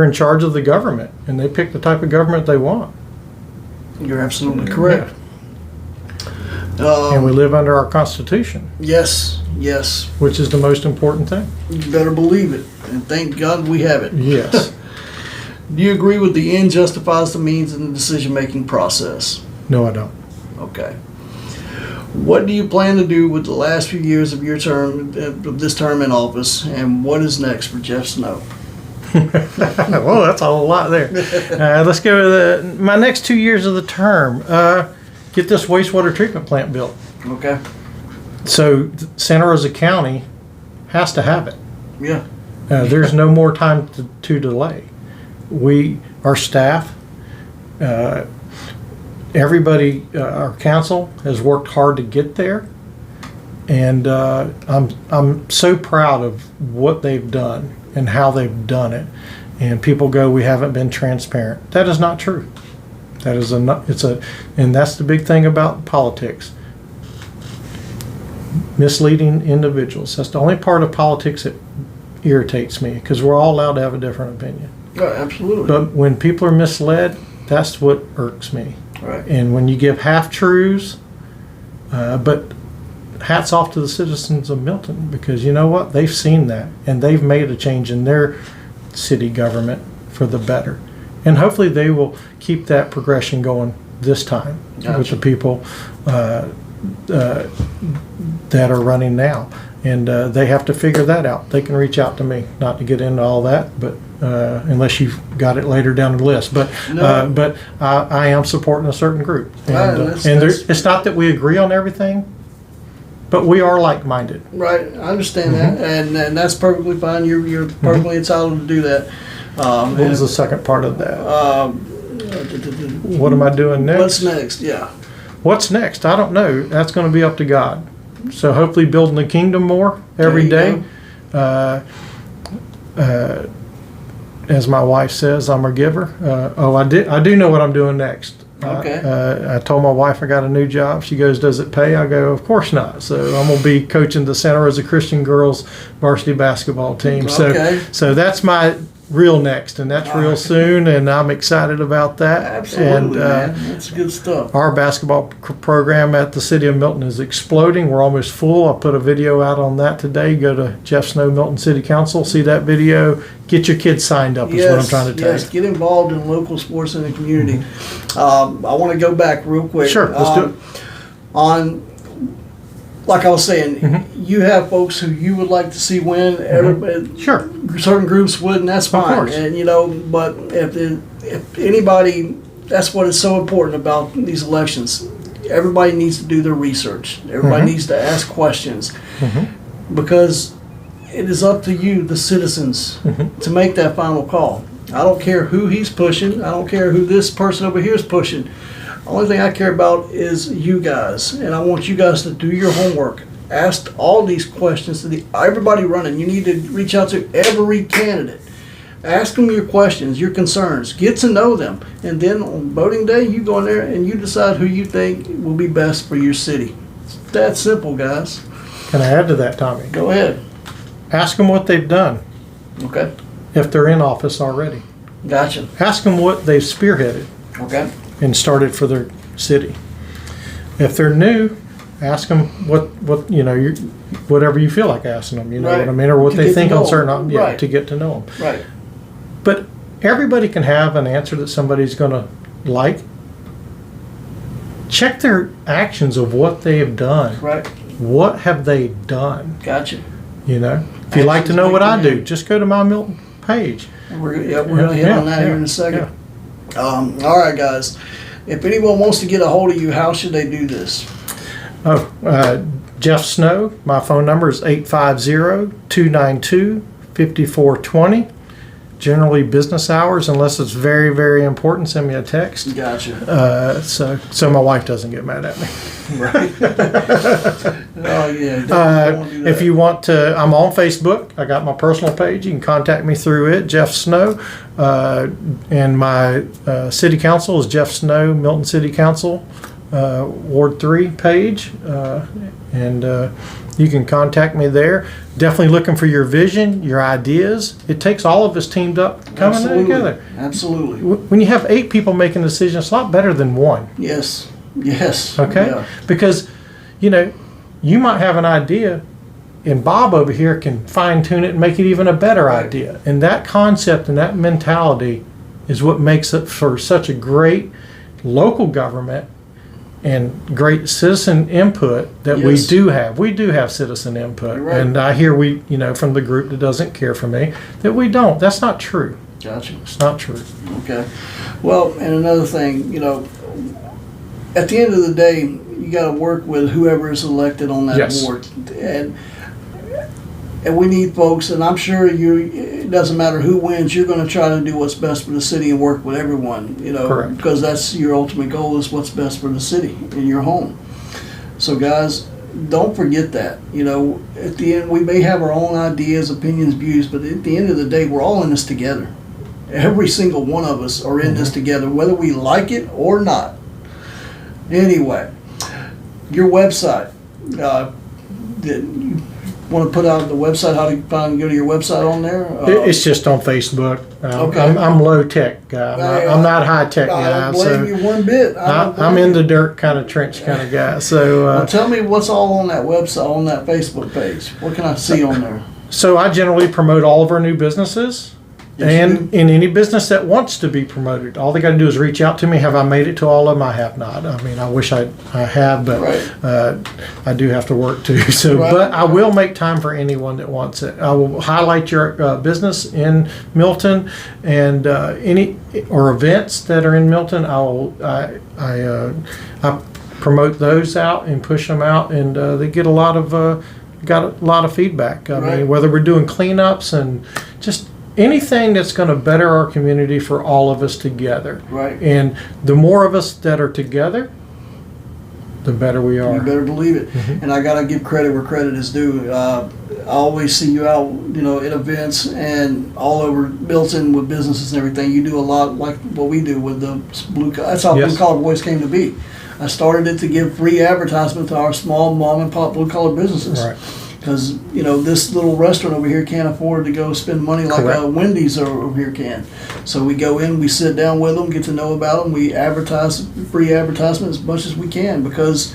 in charge of the government, and they pick the type of government they want. You're absolutely correct. And we live under our Constitution. Yes. Which is the most important thing. You better believe it. And thank God we have it. Yes. Do you agree with the end justifies the means in the decision-making process? No, I don't. Okay. What do you plan to do with the last few years of your term, of this term in office, and what is next for Jeff Snow? Well, that's a whole lot there. Let's go with my next 2 years of the term. Get this wastewater treatment plant built. Okay. So Santa Rosa County has to have it. Yeah. There's no more time to delay. Our staff, everybody, our council has worked hard to get there, and I'm so proud of what they've done and how they've done it. And people go, we haven't been transparent. That is not true. That is and that's the big thing about politics. Misleading individuals. That's the only part of politics that irritates me, because we're all allowed to have a different opinion. Yeah, absolutely. But when people are misled, that's what irks me. Right. And when you give half-truths, but hats off to the citizens of Milton, because you know what? They've seen that, and they've made a change in their city government for the better. And hopefully they will keep that progression going this time with the people that are running now. And they have to figure that out. They can reach out to me, not to get into all that, but unless you've got it later down the list. But I am supporting a certain group. And, it's not that we agree on everything, but we are like-minded. Right, I understand that, and that's perfectly fine. You're perfectly entitled to do that. What was the second part of that? What am I doing next? What's next? Yeah. What's next? I don't know. That's going to be up to God. So hopefully building the kingdom more every day. As my wife says, I'm a giver. I do know what I'm doing next. Okay. I told my wife I got a new job. She goes, does it pay? I go, of course not. So I'm going to be coaching the Santa Rosa Christian girls varsity basketball team. So that's my real next, and that's real soon, and I'm excited about that. Absolutely, man. That's good stuff. Our basketball program at the City of Milton is exploding. We're almost full. I put a video out on that today. Go to Jeff Snow Milton City Council, see that video. Get your kids signed up is what I'm trying to tell you. Yes, get involved in local sports in the community. I want to go back real quick. Sure, let's do it. Like I was saying, you have folks who you would like to see win. Everybody, sure, certain groups would, and that's fine. Of course. And but if anybody, that's what is so important about these elections. Everybody needs to do their research. Everybody needs to ask questions, because it is up to you, the citizens, to make that final call. I don't care who he's pushing. I don't care who this person over here is pushing. The only thing I care about is you guys, and I want you guys to do your homework. Ask all these questions to everybody running. You need to reach out to every candidate. Ask them your questions, your concerns. Get to know them. And then on voting day, you go in there and you decide who you think will be best for your city. It's that simple, guys. Can I add to that, Tommy? Go ahead. Ask them what they've done. Okay. If they're in office already. Gotcha. Ask them what they've spearheaded. Okay. And started for their city. If they're new, ask them what whatever you feel like asking them. You know what I mean, or what they think on certain to get to know them. Right. But everybody can have an answer that somebody's going to like. check their actions of what they have done. Right. What have they done? Gotcha. You know, if you'd like to know what I do, just go to my Milton page. We're going to hit on that here in a second. All right, guys. If anyone wants to get a hold of you, how should they do this? Jeff Snow. My phone number is 850-292-5420. Generally business hours, unless it's very, very important, send me a text. Gotcha. So my wife doesn't get mad at me. Right. Oh, yeah. Don't do that. If you want to, I'm on Facebook. I got my personal page. You can contact me through it, Jeff Snow. And my city council is Jeff Snow, Milton City Council, Ward 3 page. And you can contact me there. Definitely looking for your vision, your ideas. It takes all of us teamed up coming together. Absolutely. When you have 8 people making decisions, it's a lot better than one. Yes. Okay? Yeah. Because, you might have an idea, and Bob over here can fine tune it and make it even a better idea. And that concept and that mentality is what makes it for such a great local government and great citizen input that we do have. We do have citizen input. Right. And I hear from the group that doesn't care for me, that we don't. That's not true. Gotcha. It's not true. Okay. Well, and another thing, at the end of the day, you got to work with whoever is elected on that board. And we need folks, and I'm sure it doesn't matter who wins, you're going to try to do what's best for the city and work with everyone, Correct. Because that's your ultimate goal, is what's best for the city in your home. So guys, don't forget that. At the end, we may have our own ideas, opinions, views, but at the end of the day, we're all in this together. Every single one of us are in this together, whether we like it or not. Anyway, your website, you want to put out the website, how to go to your website on there? It's just on Facebook. Okay. I'm low tech guy. I'm not high tech guy. I don't blame you one bit. I'm in the dirt kind of trench kind of guy. So well, tell me what's all on that website, on that Facebook page. What can I see on there? So I generally promote all of our new businesses. And in any business that wants to be promoted, all they got to do is reach out to me. Have I made it to all of them? I have not. I mean, I wish I have, but I do have to work too. So, but I will make time for anyone that wants it. I will highlight your business in Milton, and any events that are in Milton. I promote those out and push them out, and they get a lot of feedback. I mean, whether we're doing cleanups and just anything that's going to better our community for all of us together. Right. And the more of us that are together, the better we are. You better believe it. Mm-hmm. And I got to give credit where credit is due. I always see you out, at events and all over Milton with businesses and everything. You do a lot like what we do with the blue collar. That's how Blue Collar Boys came to be. I started it to give free advertisement to our small mom and pop blue collar businesses. Right. Because, this little restaurant over here can't afford to go spend money like Wendy's over here can. So we go in, we sit down with them, get to know about them, we advertise, free advertisement as much as we can. Because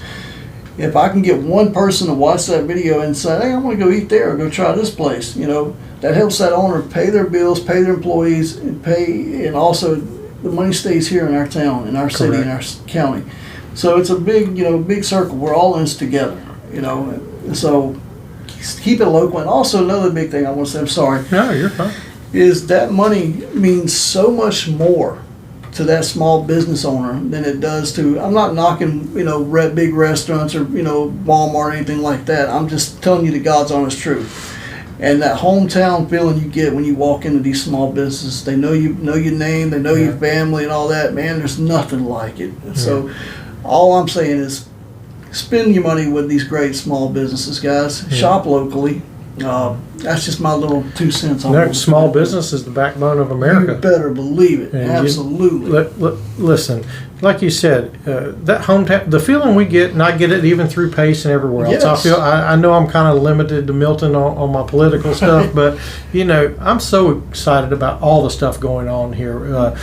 if I can get one person to watch that video and say, hey, I want to go eat there or go try this place, that helps that owner pay their bills, pay their employees, and also the money stays here in our town, in our city, in our county. So it's a big circle. We're all in this together, so keep it local. And also another big thing I want to say, I'm sorry. No, you're fine. Is that money means so much more to that small business owner than it does to, I'm not knocking, big restaurants or, Walmart or anything like that. I'm just telling you the God's honest truth. And that hometown feeling you get when you walk into these small businesses, they know your name, they know your family and all that. Man, there's nothing like it. So all I'm saying is, spend your money with these great small businesses, guys. Shop locally. That's just my little 2 cents on it. Small business is the backbone of America. You better believe it. And absolutely. Listen, like you said, that hometown, the feeling we get, and I get it even through Pace and everywhere else. I know I'm kind of limited to Milton on my political stuff, but I'm so excited about all the stuff going on here.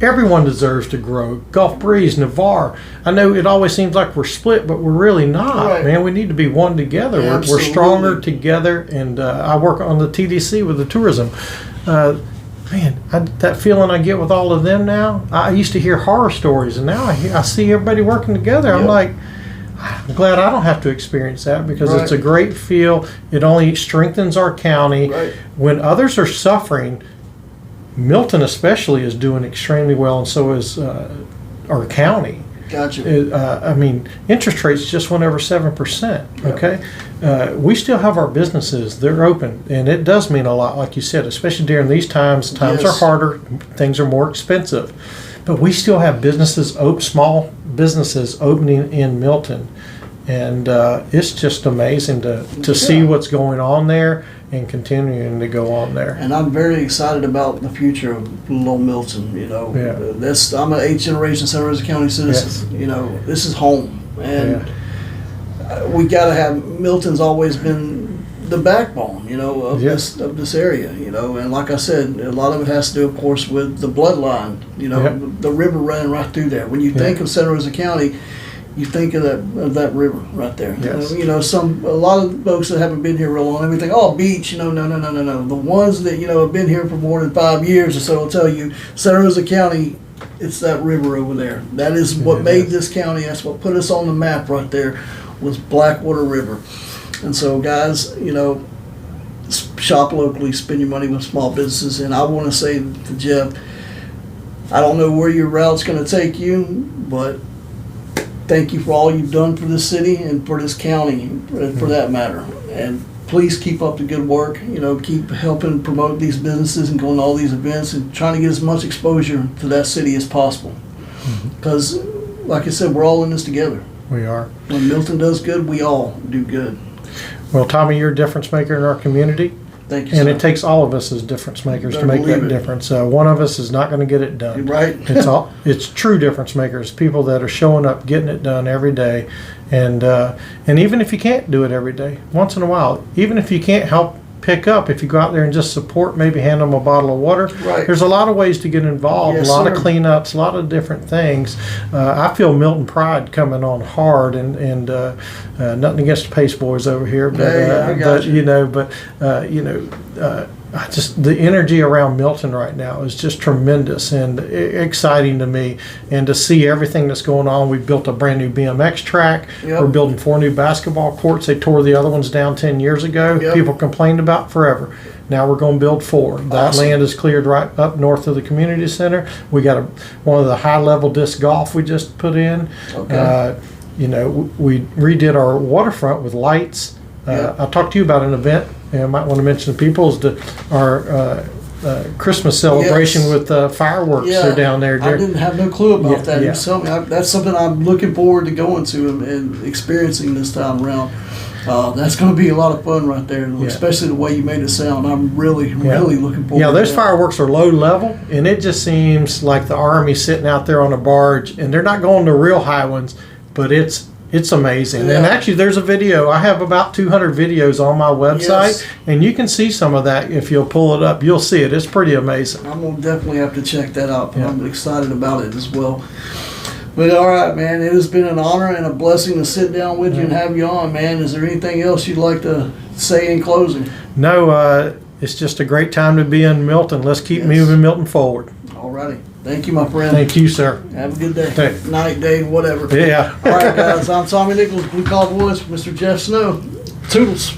Everyone deserves to grow. Gulf Breeze, Navarre. I know it always seems like we're split, but we're really not, man. We need to be one together. We're stronger together, and I work on the TDC with the tourism. man, that feeling I get with all of them now. I used to hear horror stories, and now I see everybody working together. I'm like, I'm glad I don't have to experience that, because it's a great feel. It only strengthens our county. Right. When others are suffering, Milton especially is doing extremely well, and so is our county. Gotcha. I mean, interest rates just went over 7%. Okay, we still have our businesses; they're open, and it does mean a lot, like you said, especially during these times. Times are harder; things are more expensive, but we still have businesses, small businesses opening in Milton, and it's just amazing to see what's going on there and continuing to go on there. And I'm very excited about the future of little Milton. You know, I'm an 8th generation Santa Rosa County citizen. You know, this is home, and we got to have. Milton's always been the backbone, you know, of this area. You know, and like I said, a lot of it has to do, of course, with the bloodline. You know, the river running right through there. When you think of Santa Rosa County, you think of that river right there. Yes. You know, a lot of folks that haven't been here real long, they think, oh, beach. No. The ones that, you know, have been here for more than 5 years or so will tell you, Santa Rosa County, it's that river over there. That is what made this county. That's what put us on the map right there, was Blackwater River. And so, guys, you know, shop locally, spend your money with small businesses. And I want to say to Jeff, I don't know where your route's going to take you, but thank you for all you've done for this city and for this county, for that matter. And please keep up the good work. You know, keep helping promote these businesses and going to all these events and trying to get as much exposure to that city as possible. Because, like I said, we're all in this together. We are. When Milton does good, we all do good. Well, Tommy, you're a difference maker in our community. Thank you, and sir. it takes all of us as difference makers to Better make that believe it. difference. One of us is not going to get it done. Right. It's true difference makers, people that are showing up, getting it done every day, and even if you can't do it every day, once in a while, even if you can't help pick up, if you go out there and just support, maybe hand them a bottle of water. Right. There's a lot of ways to get involved, Yes, a lot of sir. cleanups, a lot of different things. I feel Milton pride coming on hard, and nothing against the Pace Boys over here, but Hey, I got I just, the energy around Milton right now is just tremendous and exciting to me, and to see everything that's going on. We built a brand new BMX track. Yep. We're building 4 new basketball courts. They tore the other ones down 10 years ago. Yep. People complained about forever. Now we're going to build 4. That Awesome. land is cleared right up north of the community center. We got one of the high-level disc golf we just put in. Okay. We redid our waterfront with lights. I talked to you about an event, and I might want to mention to people, is our Christmas celebration with fireworks. They're down there. I didn't have no clue about that. Yeah. That's something I'm looking forward to going to and experiencing this time around. That's going to be a lot of fun right there, especially the way you made it sound. I'm really looking forward to those that. fireworks are low level, and it just seems like the Army sitting out there on a barge, and they're not going to real high ones, but it's amazing. Yeah. And actually, there's a video. I have about 200 videos on my website, and you can see some of that if you'll pull it up. You'll see it. It's pretty amazing. I'm going to definitely have to check that out. I'm excited about it as well. But all right, man, it has been an honor and a blessing to sit down with you and have you on, man. Is there anything else you'd like to say in closing? No, it's just a great time to be in Milton. Let's keep moving Milton forward. All righty. Thank you, my friend. Thank you, sir. Have a good day. Thanks. Night, day, whatever. Yeah. All right, guys. I'm Tommy Nichols, Blue Collar Voice, Mr. Jeff Snow. Toodles.